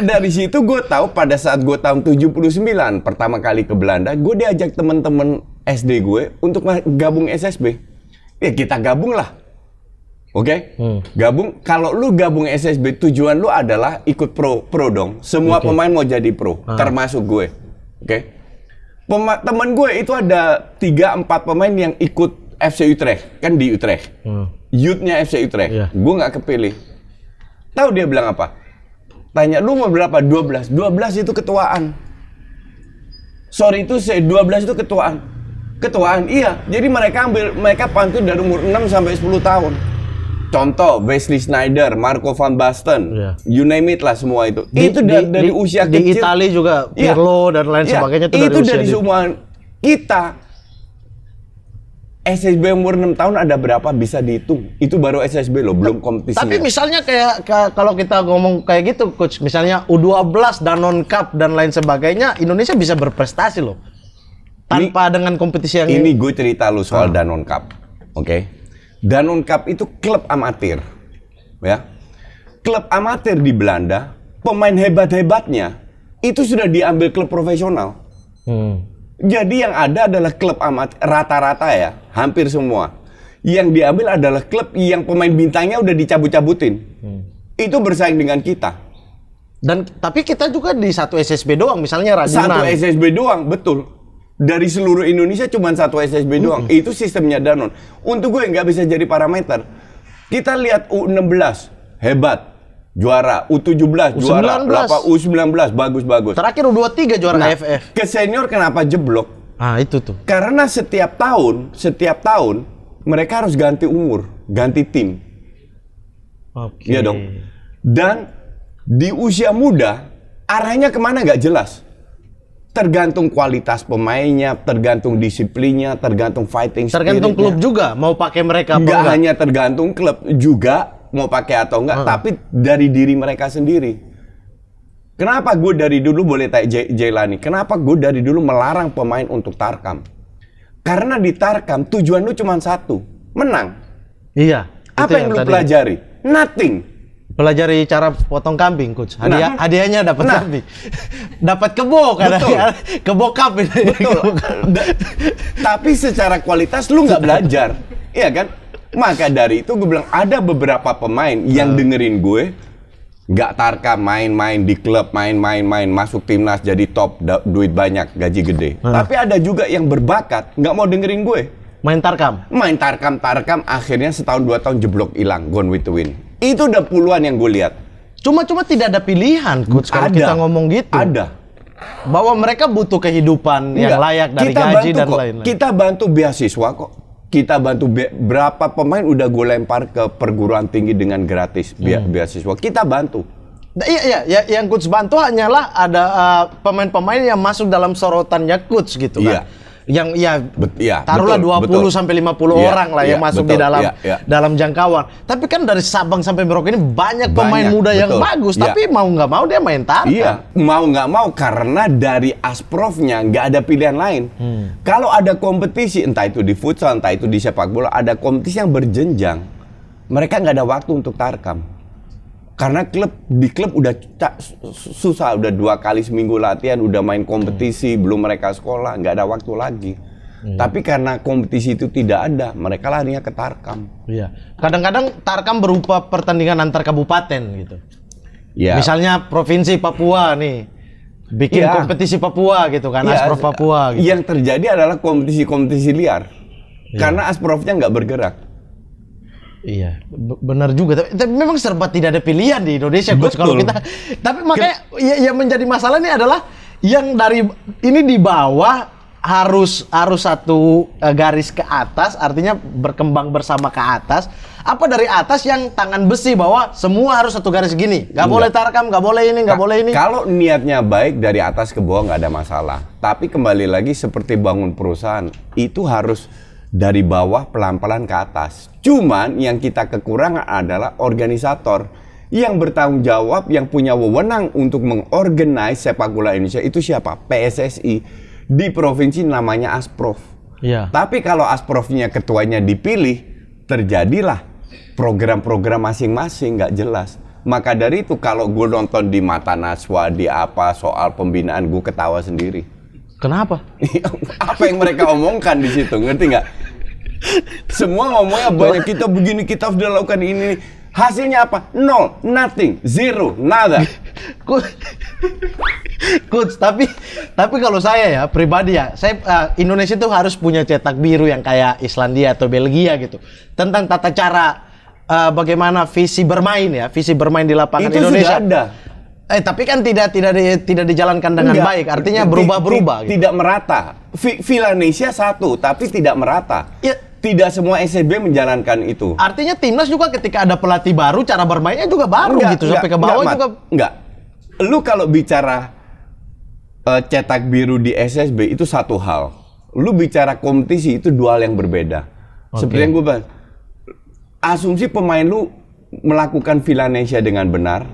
Dari situ gue tahu pada saat gue tahun 79 pertama kali ke Belanda, gue diajak teman-teman SD gue untuk gabung SSB. Ya kita gabung lah. Gabung. Kalau lu gabung SSB, tujuan lu adalah ikut pro dong. Semua pemain mau jadi pro, termasuk gue. Teman gue itu ada 3-4 pemain yang ikut FC Utrecht, kan di Utrecht. Youth-nya FC Utrecht. Gue nggak kepilih. Tahu dia bilang apa? Tanya, lu mau berapa? 12. 12 itu ketuaan. Sorry itu 12 itu ketuaan. Ketuaan, iya. Jadi mereka pantun dari umur 6 sampai 10 tahun. Contoh, Wesley Sneijder, Marco van Basten, you name it lah semua itu. Itu dari usia kecil. Di Italia juga, Pirlo dan lain sebagainya itu dari semua kita. SSB umur 6 tahun ada berapa bisa dihitung. Itu baru SSB loh, belum kompetisi. Tapi misalnya kayak kalau kita ngomong kayak gitu, Coach, misalnya U12, Danone Cup dan lain sebagainya, Indonesia bisa berprestasi loh. Tanpa dengan kompetisi yang ini gue cerita lu soal Danone Cup. Danone Cup itu klub amatir, ya. Klub amatir di Belanda, pemain hebat-hebatnya itu sudah diambil klub profesional. Jadi yang ada adalah klub amatir rata-rata ya, hampir semua. Yang diambil adalah klub yang pemain bintangnya udah dicabut-cabutin. Itu bersaing dengan kita. Dan tapi kita juga di satu SSB doang, misalnya Ragunan. Satu SSB doang, betul. Dari seluruh Indonesia cuma satu SSB doang. Itu sistemnya Danone. Untuk gue nggak bisa jadi parameter. Kita lihat U16 hebat, juara. U17 juara. U19 bagus-bagus. Terakhir U23 juara AFF. Ke senior kenapa jeblok? Ah itu tuh. Karena setiap tahun mereka harus ganti umur, ganti tim. Oke. Iya dong. Dan di usia muda arahnya kemana nggak jelas. Tergantung kualitas pemainnya, tergantung disiplinnya, tergantung fighting spiritnya. Tergantung klub juga mau pakai mereka apa enggak. Hanya tergantung klub juga mau pakai atau enggak, tapi dari diri mereka sendiri. Kenapa gue dari dulu boleh tanya Jailani? Kenapa gue dari dulu melarang pemain untuk tarkam? Karena di tarkam tujuan lu cuma satu, menang. Iya. Apa yang lu pelajari? Nothing. Pelajari cara potong kambing, coach. Hadiahnya dapat kambing. Dapat kebo kan? Kebo cup ini. Betul. Tapi secara kualitas lu nggak belajar. Iya kan? Maka dari itu gue bilang ada beberapa pemain yang dengerin gue nggak tarkam, main-main di klub, main masuk timnas jadi top, duit banyak, gaji gede. Tapi ada juga yang berbakat nggak mau dengerin gue. Main tarkam, akhirnya setahun 2 tahun jeblok hilang, gone with the wind. Itu udah puluhan yang gue lihat. Cuma tidak ada pilihan, coach. Kalau kita ngomong gitu. Ada. Bahwa mereka butuh kehidupan yang layak dari gaji dan lain-lain. Kita bantu beasiswa kok. Kita bantu berapa pemain udah gue lempar ke perguruan tinggi dengan gratis beasiswa. Kita bantu. Iya, yang coach bantu hanyalah ada pemain-pemain yang masuk dalam sorotannya coach gitu kan. Yang taruhlah 20 sampai 50 orang lah yang masuk di dalam jangkauan. Tapi kan dari Sabang sampai Merauke ini banyak pemain muda yang bagus, tapi mau nggak mau dia main tarkam. Iya, mau nggak mau karena dari Asprofnya nggak ada pilihan lain. Kalau ada kompetisi, entah itu di futsal, entah itu di sepak bola, ada kompetisi yang berjenjang, mereka nggak ada waktu untuk tarkam. Karena di klub udah susah, udah 2 kali seminggu latihan, udah main kompetisi, belum mereka sekolah, nggak ada waktu lagi. Tapi karena kompetisi itu tidak ada, mereka larinya ke tarkam. Iya. Kadang-kadang tarkam berupa pertandingan antar kabupaten gitu. Ya. Misalnya provinsi Papua nih, bikin kompetisi Papua gitu kan, Asprof Papua. Gitu. Yang terjadi adalah kompetisi-kompetisi liar, karena Asprofnya nggak bergerak. Iya, benar juga. Tapi memang serba tidak ada pilihan di Indonesia, coach. Kalau kita, tapi makanya yang menjadi masalah ini adalah yang dari ini di bawah harus satu garis ke atas, artinya berkembang bersama ke atas. Apa dari atas yang tangan besi bahwa semua harus satu garis gini, nggak boleh tarkam, nggak boleh ini, nggak boleh ini. Kalau niatnya baik dari atas ke bawah nggak ada masalah. Tapi kembali lagi seperti bangun perusahaan, itu harus dari bawah pelan-pelan ke atas. Cuman yang kita kekurangan adalah organisator yang bertanggung jawab, yang punya wewenang untuk mengorganize sepak bola Indonesia. Itu siapa? PSSI. Di provinsi namanya Asprof. Iya. Tapi kalau Asprofnya ketuanya dipilih, terjadilah program-program masing-masing nggak jelas. Maka dari itu kalau gue nonton di Mata Najwa, di apa soal pembinaan, gue ketawa sendiri. Kenapa? Apa yang mereka omongkan di situ, ngerti nggak? Semua ngomongnya banyak, kita begini, kita sudah lakukan ini. Hasilnya apa? Nol, nothing, zero, nada. Coach, tapi kalau saya ya pribadi ya, Indonesia tuh harus punya cetak biru yang kayak Islandia atau Belgia gitu. Tentang tata cara bagaimana visi bermain di lapangan itu Indonesia. Sudah ada. Tapi kan tidak dijalankan dengan baik. Artinya berubah-berubah. Gitu. Tidak merata. Vilanesia satu, tapi tidak merata. Ya. Tidak semua SCB menjalankan itu. Artinya timnas juga ketika ada pelatih baru, cara bermainnya juga baru gitu. Sampai ke bawah juga. Enggak. Lu kalau bicara cetak biru di SSB itu satu hal. Lu bicara kompetisi itu 2 hal yang berbeda. Seperti yang gue bilang. Asumsi pemain lu melakukan Vilanesia dengan benar.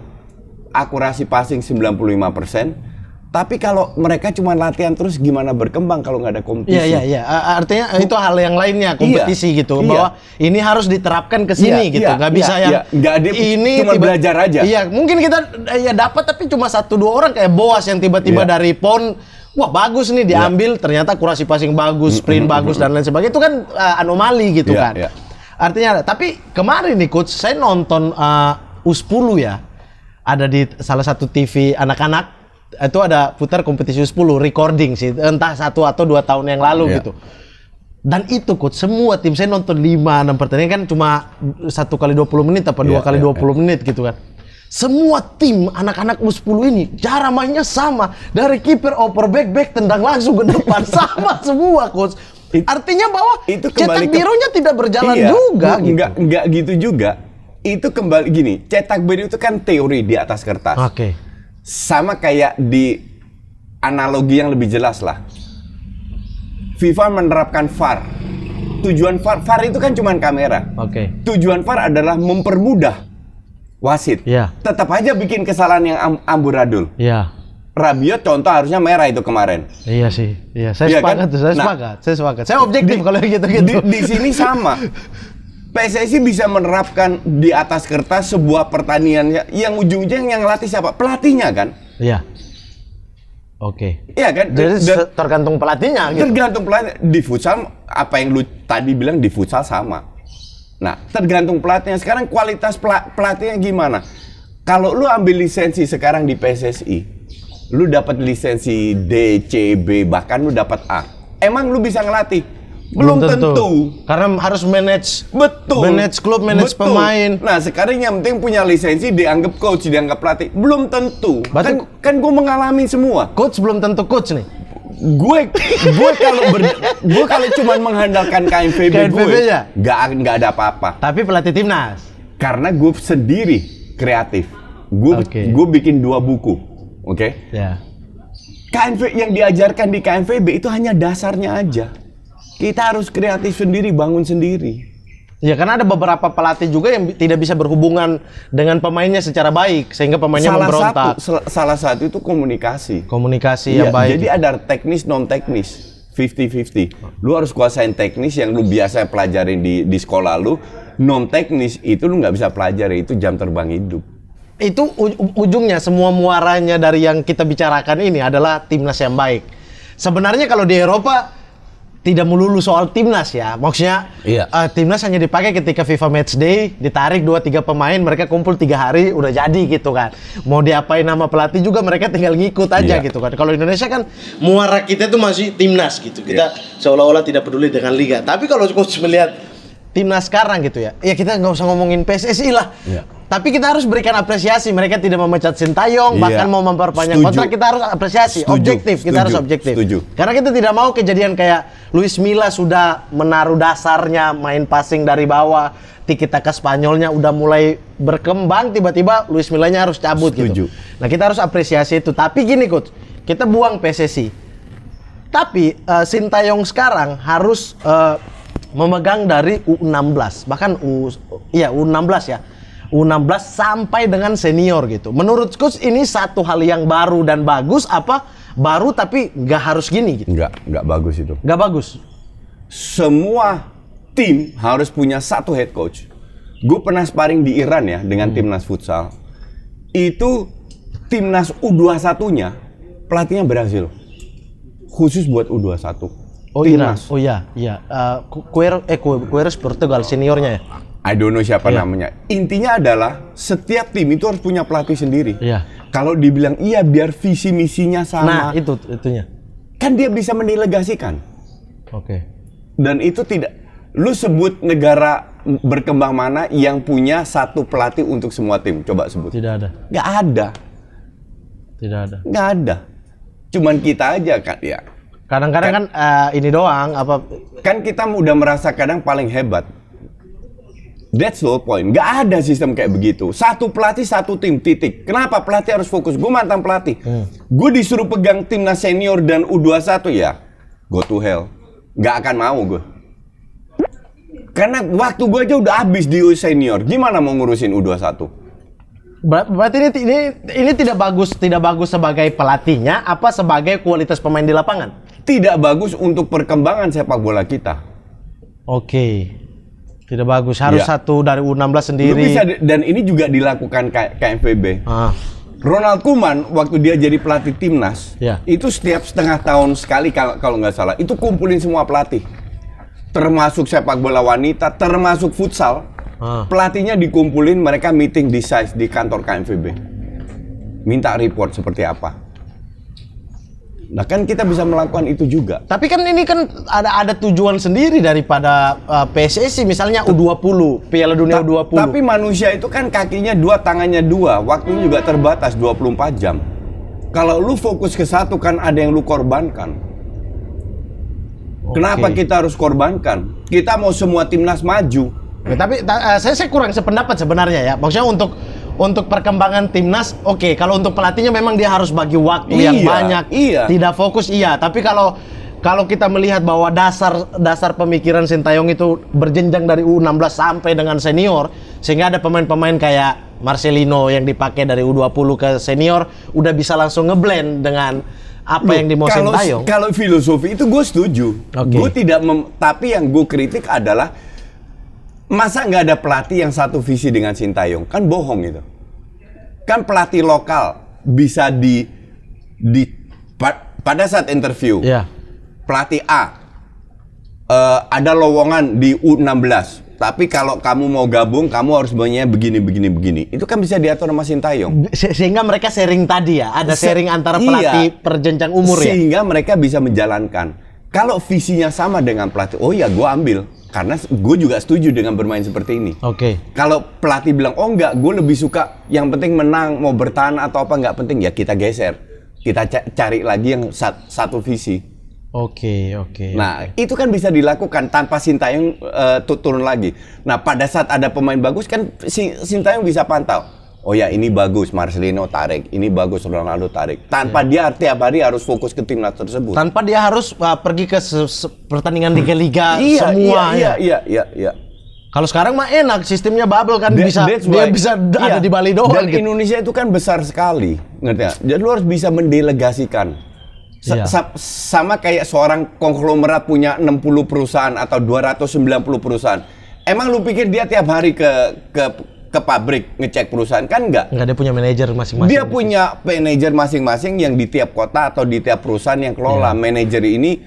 Akurasi passing 95%, Tapi kalau mereka cuma latihan terus gimana berkembang kalau nggak ada kompetisi? Iya. Artinya itu hal yang lainnya, kompetisi gitu. Bahwa ini harus diterapkan ke sini gitu. Nggak bisa yang ini cuma belajar aja. Iya, mungkin kita ya dapat tapi cuma 1-2 orang kayak Boas yang tiba-tiba dari PON, wah bagus nih diambil, ternyata kurasi passing bagus, sprint bagus dan lain sebagainya. Itu kan anomali gitu kan. Artinya, tapi kemarin nih coach, saya nonton U10 ya. Ada di salah satu TV anak-anak. Itu ada putar kompetisi U10 recording sih, entah 1 atau 2 tahun yang lalu gitu. Dan itu coach, semua tim saya nonton 5-6 pertandingan kan cuma 1 kali 20 menit apa 2 kali 20 menit gitu kan. Semua tim anak-anak U10 ini cara mainnya sama, dari kiper oper back tendang langsung ke depan sama semua coach. Artinya bahwa itu cetak birunya tidak berjalan juga gitu. Enggak gitu juga. Itu kembali gini, cetak biru itu kan teori di atas kertas. Sama kayak di analogi yang lebih jelas lah. FIFA menerapkan VAR. Tujuan VAR itu kan cuma kamera. Tujuan VAR adalah mempermudah wasit. Tetap aja bikin kesalahan yang amburadul. Rabiot contoh harusnya merah itu kemarin. Iya sih. Iya, saya sepakat tuh, saya sepakat. Saya objektif kalau gitu-gitu. Di sini sama. PSSI bisa menerapkan di atas kertas sebuah pertandingan yang ujung-ujungnya yang ngelatih siapa? Pelatihnya kan? Iya. Iya kan? Jadi tergantung pelatihnya gitu. Tergantung pelatih. Di futsal, apa yang lu tadi bilang di futsal sama. Nah, tergantung pelatihnya. Sekarang kualitas pelatihnya gimana? Kalau lu ambil lisensi sekarang di PSSI, lu dapat lisensi D, C, B, bahkan lu dapat A. Emang lu bisa ngelatih? Belum tentu. Karena harus manage. Betul. Manage klub, manage pemain. Nah, sekarang yang penting punya lisensi, dianggap coach, dianggap pelatih. Belum tentu. Kan gue mengalami semua. Coach belum tentu coach nih. Gue kalau cuma mengandalkan KNVB gue, nggak ada apa-apa. Tapi pelatih timnas. Karena gue sendiri kreatif. Gue bikin 2 buku. KNV yang diajarkan di KNVB itu hanya dasarnya aja. Kita harus kreatif sendiri, bangun sendiri. Ya, karena ada beberapa pelatih juga yang tidak bisa berhubungan dengan pemainnya secara baik, sehingga pemainnya memberontak. Salah satu itu komunikasi. Komunikasi yang baik. Jadi ada teknis, non-teknis. 50-50. Lu harus kuasain teknis yang lu biasa pelajarin di sekolah lu. Non-teknis itu lu nggak bisa pelajari, itu jam terbang hidup. Itu ujungnya, semua muaranya dari yang kita bicarakan ini adalah timnas yang baik. Sebenarnya kalau di Eropa tidak melulu soal timnas ya, maksudnya timnas hanya dipakai ketika FIFA Match Day, ditarik 2-3 pemain, mereka kumpul 3 hari udah jadi gitu kan. Mau diapain nama pelatih juga mereka tinggal ngikut aja gitu kan. Kalau Indonesia kan muara kita itu masih timnas gitu, kita seolah-olah tidak peduli dengan liga. Tapi kalau coach melihat timnas sekarang gitu ya kita nggak usah ngomongin PSSI lah. Tapi kita harus berikan apresiasi. Mereka tidak memecat Sintayong, bahkan mau memperpanjang kontrak. Kita harus apresiasi, objektif. Kita harus objektif. Karena kita tidak mau kejadian kayak Luis Milla sudah menaruh dasarnya, main passing dari bawah, tiki-taka Spanyolnya udah mulai berkembang, tiba-tiba Luis Millanya harus cabut gitu. Nah, kita harus apresiasi itu. Tapi gini coach, kita buang PSSI. Tapi Sintayong sekarang harus memegang dari U16, bahkan U16 ya. U16 sampai dengan senior gitu. Menurut coach ini satu hal yang baru dan bagus apa? Baru tapi nggak harus gini gitu. Nggak bagus itu. Nggak bagus. Semua tim harus punya satu head coach. Gue pernah sparring di Iran ya dengan timnas futsal. Itu timnas U21-nya pelatihnya berhasil. Khusus buat U21. Oh Iran. Oh iya. Queiroz Portugal seniornya ya. I don't know siapa namanya. Intinya adalah setiap tim itu harus punya pelatih sendiri. Kalau dibilang biar visi misinya sama. Nah, itunya. Kan dia bisa mendelegasikan. Dan itu tidak. Lu sebut negara berkembang mana yang punya satu pelatih untuk semua tim? Coba sebut. Tidak ada. Nggak ada. Tidak ada. Nggak ada. Cuman kita aja kan ya. Kadang-kadang kan ini doang apa? Kan kita udah merasa kadang paling hebat. That's the whole point. Nggak ada sistem kayak begitu. Satu pelatih, satu tim, titik. Kenapa pelatih harus fokus? Gue mantan pelatih. Gue disuruh pegang timnas senior dan U21 ya. Go to hell. Nggak akan mau gue. Karena waktu gue aja udah habis di U senior. Gimana mau ngurusin U21? Berarti ini tidak bagus sebagai pelatihnya, apa sebagai kualitas pemain di lapangan? Tidak bagus untuk perkembangan sepak bola kita. Oke. Tidak bagus. Harus satu dari U16 sendiri. Bisa, dan ini juga dilakukan KNVB. Ronald Koeman waktu dia jadi pelatih timnas, itu setiap setengah tahun sekali kalau nggak salah, itu kumpulin semua pelatih. Termasuk sepak bola wanita, termasuk futsal. Pelatihnya dikumpulin, mereka meeting di size di kantor KNVB. Minta report seperti apa. Nah kan kita bisa melakukan itu juga. Tapi kan ini kan ada tujuan sendiri daripada PSSI, misalnya U20, Piala Dunia U20. Tapi manusia itu kan kakinya dua, tangannya dua, waktunya juga terbatas 24 jam. Kalau lu fokus ke satu kan ada yang lu korbankan. Kenapa kita harus korbankan? Kita mau semua timnas maju. Ya, tapi saya kurang sependapat sebenarnya ya. Maksudnya untuk perkembangan timnas, oke. Kalau untuk pelatihnya memang dia harus bagi waktu yang banyak, tidak fokus, Tapi kalau kita melihat bahwa dasar pemikiran Sintayong itu berjenjang dari U16 sampai dengan senior, sehingga ada pemain-pemain kayak Marcelino yang dipakai dari U20 ke senior, udah bisa langsung ngeblend dengan apa yang dimau Sintayong. Kalau filosofi itu gue setuju. Gue tidak, tapi yang gue kritik adalah masa nggak ada pelatih yang satu visi dengan Sintayong? Kan bohong itu. Kan pelatih lokal bisa pada saat interview, pelatih A ada lowongan di U16. Tapi kalau kamu mau gabung, kamu harus banyak begini. Itu kan bisa diatur sama Sintayong. Sehingga mereka sharing tadi ya, ada sharing antara pelatih perjenjang umur sehingga mereka bisa menjalankan. Kalau visinya sama dengan pelatih, oh ya gue ambil. Karena gue juga setuju dengan bermain seperti ini. Kalau pelatih bilang, oh enggak, gue lebih suka yang penting menang, mau bertahan atau apa enggak penting, ya kita geser. Kita cari lagi yang satu visi. Nah, itu kan bisa dilakukan tanpa Sintayong turun lagi. Nah, pada saat ada pemain bagus kan Sintayong bisa pantau. Oh ya, ini bagus, Marcelino tarik. Ini bagus, Ronaldo tarik. Tanpa dia tiap hari harus fokus ke timnas tersebut. Tanpa dia harus pergi ke pertandingan liga-liga semua. Iya. Kalau sekarang mah enak, sistemnya bubble kan, dia bisa ada di Bali doang. Dan Indonesia itu kan besar sekali, ngerti gak? Jadi lu harus bisa mendelegasikan. Sama kayak seorang konglomerat punya 60 perusahaan atau 290 perusahaan. Emang lu pikir dia tiap hari ke pabrik ngecek perusahaan? Kan enggak. Dia punya manajer masing-masing. Dia punya manajer masing-masing yang di tiap kota atau di tiap perusahaan yang kelola. Manajer ini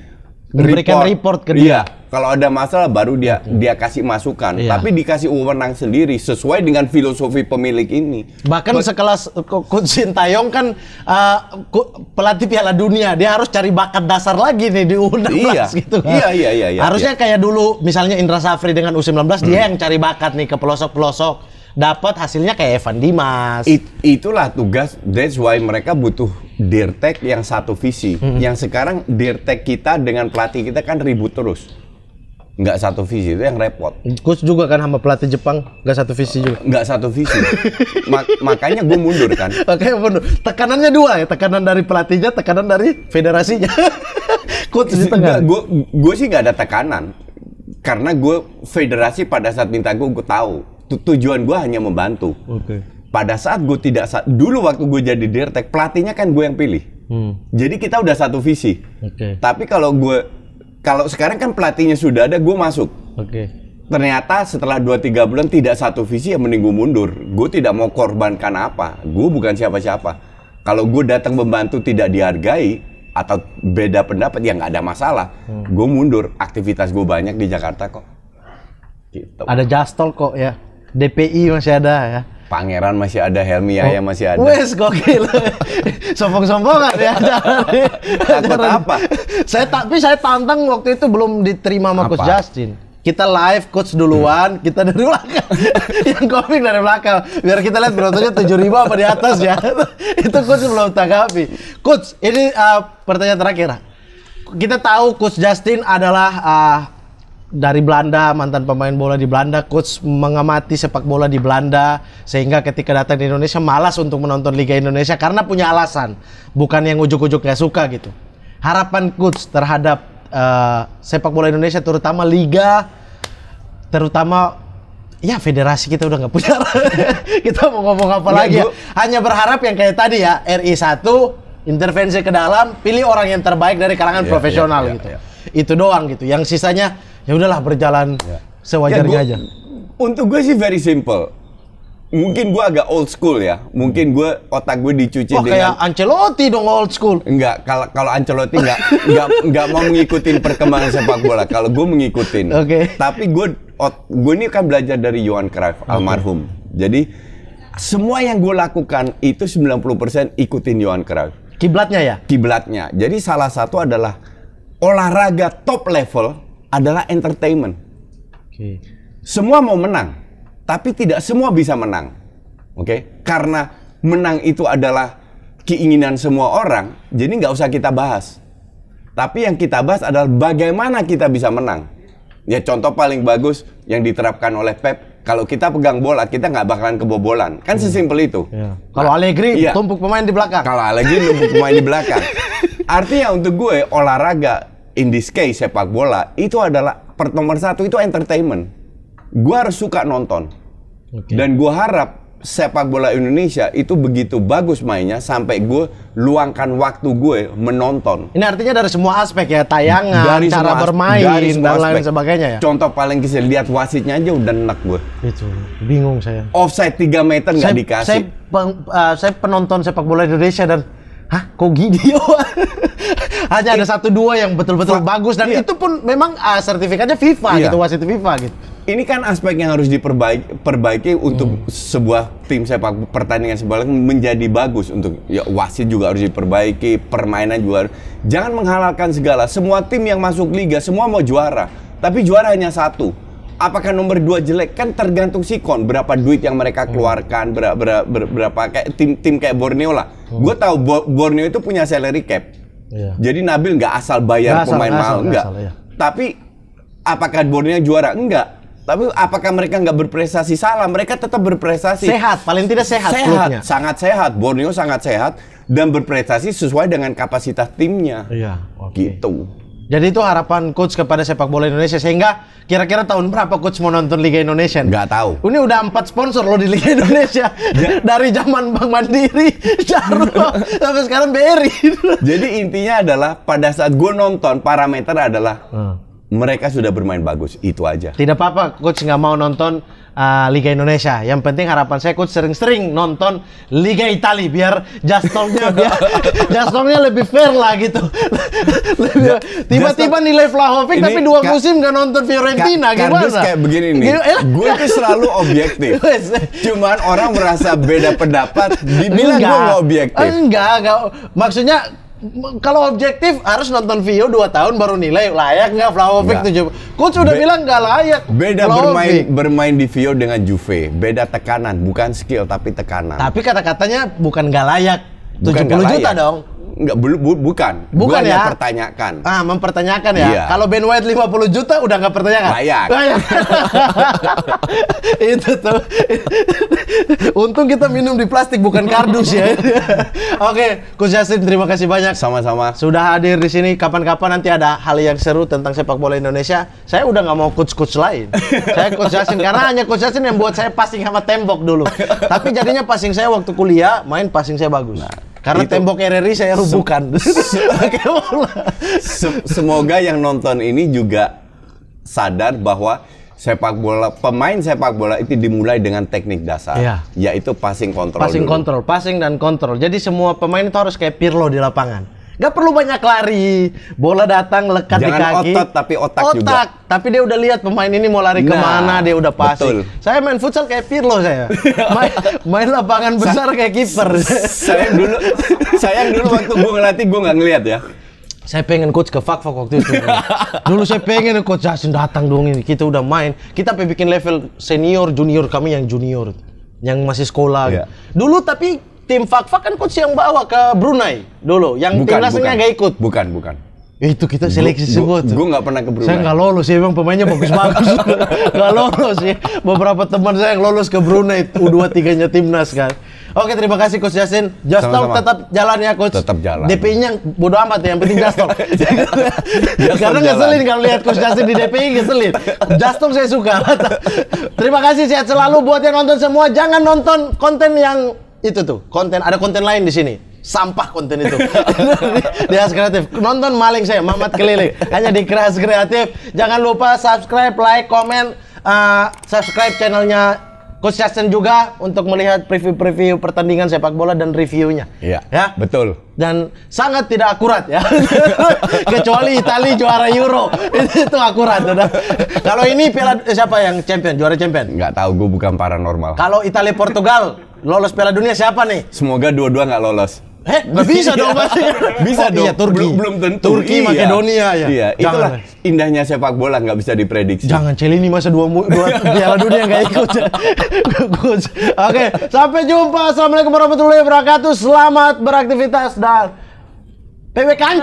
memberikan report ke dia. Kalau ada masalah baru dia kasih masukan. Tapi dikasih wewenang sendiri sesuai dengan filosofi pemilik ini. Bahkan sekelas Coach Sintayong kan pelatih Piala Dunia, dia harus cari bakat dasar lagi nih di U16 gitu. Iya. Harusnya kayak dulu misalnya Indra Safri dengan U19 dia yang cari bakat nih ke pelosok-pelosok. Dapat hasilnya kayak Evan Dimas. Itulah tugas, that's why mereka butuh dirtek yang satu visi. Yang sekarang dirtek kita dengan pelatih kita kan ribut terus. Nggak satu visi, itu yang repot. Coach juga kan sama pelatih Jepang, nggak satu visi juga. Nggak satu visi. Makanya gue mundur kan. Makanya mundur. Tekanannya dua ya, tekanan dari pelatihnya, tekanan dari federasinya. Coach di tengah. Gue sih nggak ada tekanan. Karena gue federasi pada saat minta gue tahu. Tujuan gue hanya membantu. Pada saat gue dulu waktu gue jadi dirtek, pelatihnya kan gue yang pilih. Jadi kita udah satu visi. Tapi kalau sekarang kan pelatihnya sudah ada, gue masuk. Ternyata setelah 2-3 bulan tidak satu visi, ya mending gue mundur. Gue tidak mau korbankan apa. Gue bukan siapa-siapa. Kalau gue datang membantu tidak dihargai atau beda pendapat, ya nggak ada masalah. Gue mundur. Aktivitas gue banyak di Jakarta kok. Gitu. Ada Jastol kok ya. DPI masih ada ya. Pangeran masih ada, Helmi Yahya masih ada. Wes gokil. Sombong-sombongan ya. Takut apa? Tapi saya tantang waktu itu belum diterima sama Coach Justin. Kita live coach duluan, kita dari belakang. Yang komik dari belakang. Biar kita lihat penontonnya 7.000 apa di atas ya. Itu coach belum tanggapi. Coach, ini pertanyaan terakhir. Kita tahu Coach Justin adalah dari Belanda, mantan pemain bola di Belanda. Coach mengamati sepak bola di Belanda, sehingga ketika datang di Indonesia malas untuk menonton Liga Indonesia karena punya alasan, bukan yang ujuk-ujuk gak suka gitu. Harapan Coach terhadap sepak bola Indonesia, terutama Liga, terutama Ya federasi kita udah nggak punya. Kita mau ngomong apa lagi ya? Hanya berharap yang kayak tadi ya, RI 1 intervensi ke dalam, pilih orang yang terbaik dari kalangan profesional gitu. Itu doang gitu. Yang sisanya ya udahlah berjalan sewajarnya aja. Untuk gue sih very simple. Mungkin gue agak old school ya. Mungkin otak gue dicuci dengan kayak Ancelotti dong old school. Enggak, kalau Ancelotti enggak mau ngikutin perkembangan sepak bola. Kalau gue mengikutin. Tapi gue ini kan belajar dari Johan Cruyff almarhum. Jadi semua yang gue lakukan itu 90% ikutin Johan Cruyff. Kiblatnya ya? Kiblatnya. Jadi salah satu adalah olahraga top level adalah entertainment. Semua mau menang, tapi tidak semua bisa menang. Karena menang itu adalah keinginan semua orang, jadi nggak usah kita bahas. Tapi yang kita bahas adalah bagaimana kita bisa menang. Ya contoh paling bagus yang diterapkan oleh Pep, kalau kita pegang bola, kita nggak bakalan kebobolan. Kan sesimpel itu. Kalau Allegri, tumpuk pemain di belakang. Kalau Allegri, tumpuk pemain di belakang. Artinya untuk gue, olahraga, in this case sepak bola, itu adalah nomor satu, itu entertainment. Gue harus suka nonton. Dan gue harap sepak bola Indonesia itu begitu bagus mainnya sampai gue luangkan waktu gue menonton. Ini artinya dari semua aspek ya, tayangan, dari cara bermain, dan lain sebagainya ya? Contoh paling kecil, lihat wasitnya aja udah enak gue. Itu, bingung saya. Offside 3 meter nggak dikasih. Saya penonton sepak bola Indonesia dan kok gini? Hanya ada 1-2 yang betul-betul bagus dan itu pun memang sertifikatnya FIFA gitu, wasit FIFA gitu. Ini kan aspek yang harus diperbaiki untuk sebuah tim sepak pertandingan sepak bola menjadi bagus. Untuk wasit juga harus diperbaiki, permainan juga harus. Jangan menghalalkan segala. Semua tim yang masuk liga semua mau juara, tapi juara hanya satu. Apakah nomor 2 jelek? Kan tergantung sikon, berapa duit yang mereka keluarkan, berapa kayak tim kayak Borneo lah. Gue tahu Borneo itu punya salary cap. Jadi Nabil nggak asal bayar pemain mahal, enggak. Tapi apakah Borneo juara? Enggak. Tapi apakah mereka nggak berprestasi? Salah, mereka tetap berprestasi. Sehat, paling tidak sehat klubnya. Sangat sehat, Borneo sangat sehat dan berprestasi sesuai dengan kapasitas timnya. Gitu. Jadi itu harapan coach kepada sepak bola Indonesia, sehingga kira-kira tahun berapa coach mau nonton Liga Indonesia? Nggak tahu. Ini udah 4 sponsor loh di Liga Indonesia. Dari zaman Bank Mandiri, Jarwo, sampai sekarang BRI. Jadi intinya adalah pada saat gue nonton, parameter adalah mereka sudah bermain bagus, itu aja. Tidak apa-apa coach nggak mau nonton Liga Indonesia. Yang penting harapan saya coach sering-sering nonton Liga Italia biar jastongnya lebih fair lah gitu. Tiba-tiba nilai Vlahovic tapi 2 musim nggak nonton Fiorentina gimana? Kardus kayak begini nih. Gue itu selalu objektif. Cuman orang merasa beda pendapat, dibilang gue nggak objektif. Enggak. Maksudnya kalau objektif harus nonton Vio 2 tahun baru nilai layak nggak Vlahovic 7. Coach udah bilang nggak layak. Beda bermain di Vio dengan Juve. Beda tekanan, bukan skill tapi tekanan. Tapi kata-katanya bukan nggak layak. 70 juta dong. Enggak, bukan. Bukan ya? Mempertanyakan. Mempertanyakan ya? Iya. Kalau Ben White 50 juta udah nggak pertanyakan? Layak. Itu tuh. Untung kita minum di plastik bukan kardus ya. Oke, Coach Justin terima kasih banyak. Sama-sama. Sudah hadir di sini. Kapan-kapan nanti ada hal yang seru tentang sepak bola Indonesia. Saya udah nggak mau coach-coach lain. Saya Coach Justin karena hanya Coach Justin yang buat saya passing sama tembok dulu. Tapi jadinya passing saya waktu kuliah main passing saya bagus. Karena tembok RRI saya rubuhkan. Semoga yang nonton ini juga sadar bahwa pemain sepak bola itu dimulai dengan teknik dasar, yaitu passing kontrol. Passing dan kontrol. Jadi semua pemain itu harus kayak Pirlo di lapangan. Gak perlu banyak lari, bola datang lekat di kaki. Jangan otot tapi otak juga. Tapi dia udah lihat pemain ini mau lari kemana, dia udah passing. Betul. Saya main futsal kayak Pirlo saya. main lapangan besar kayak kiper. Sayang dulu waktu gue ngelatih gue nggak ngeliat ya. Saya pengen coach ke Fak waktu itu. Dulu saya pengen coach Justin datang dong ini. Kita udah main. Kita bikin level senior, junior, kami yang junior, yang masih sekolah. Gitu. Dulu tapi tim Fak kan coach yang bawa ke Brunei dulu. Yang timnasnya nggak ikut. Bukan. Itu kita seleksi semua tuh. Gue nggak pernah ke Brunei. Saya nggak lolos ya, emang pemainnya bagus-bagus. Nggak lolos ya. Beberapa teman saya yang lolos ke Brunei U23-nya timnas kan. Oke, terima kasih Coach Justin. Just Talk tetap jalan ya Coach. Tetap jalan. DPI-nya bodo amat ya, yang penting Just Talk. Karena ngeselin kalau lihat Coach Justin di DPI, ngeselin. Just Talk saya suka. Terima kasih, sehat selalu buat yang nonton semua. Jangan nonton konten yang itu tuh. Ada konten lain di sini. Sampah konten itu. Di Khas Kreatif. Nonton maling saya, Mamat Keliling. Hanya di Khas Kreatif. Jangan lupa subscribe, like, komen, subscribe channelnya Coach Justin juga untuk melihat preview-preview pertandingan sepak bola dan reviewnya. Iya, ya, betul. Dan sangat tidak akurat ya. Kecuali Italia juara Euro, itu akurat. Kalau ini piala siapa yang champion, juara champion? Nggak tahu, gue bukan paranormal. Kalau Italia Portugal lolos Piala Dunia siapa nih? Semoga dua-dua nggak lolos. Nggak bisa dong pasti. Bisa dong. Iya, Turki. Belum tentu. Turki, Makedonia ya. Iya, itulah indahnya sepak bola, nggak bisa diprediksi. Jangan Celini masa dua Piala Dunia nggak ikut. Oke, sampai jumpa. Assalamualaikum warahmatullahi wabarakatuh. Selamat beraktivitas dan PW kan.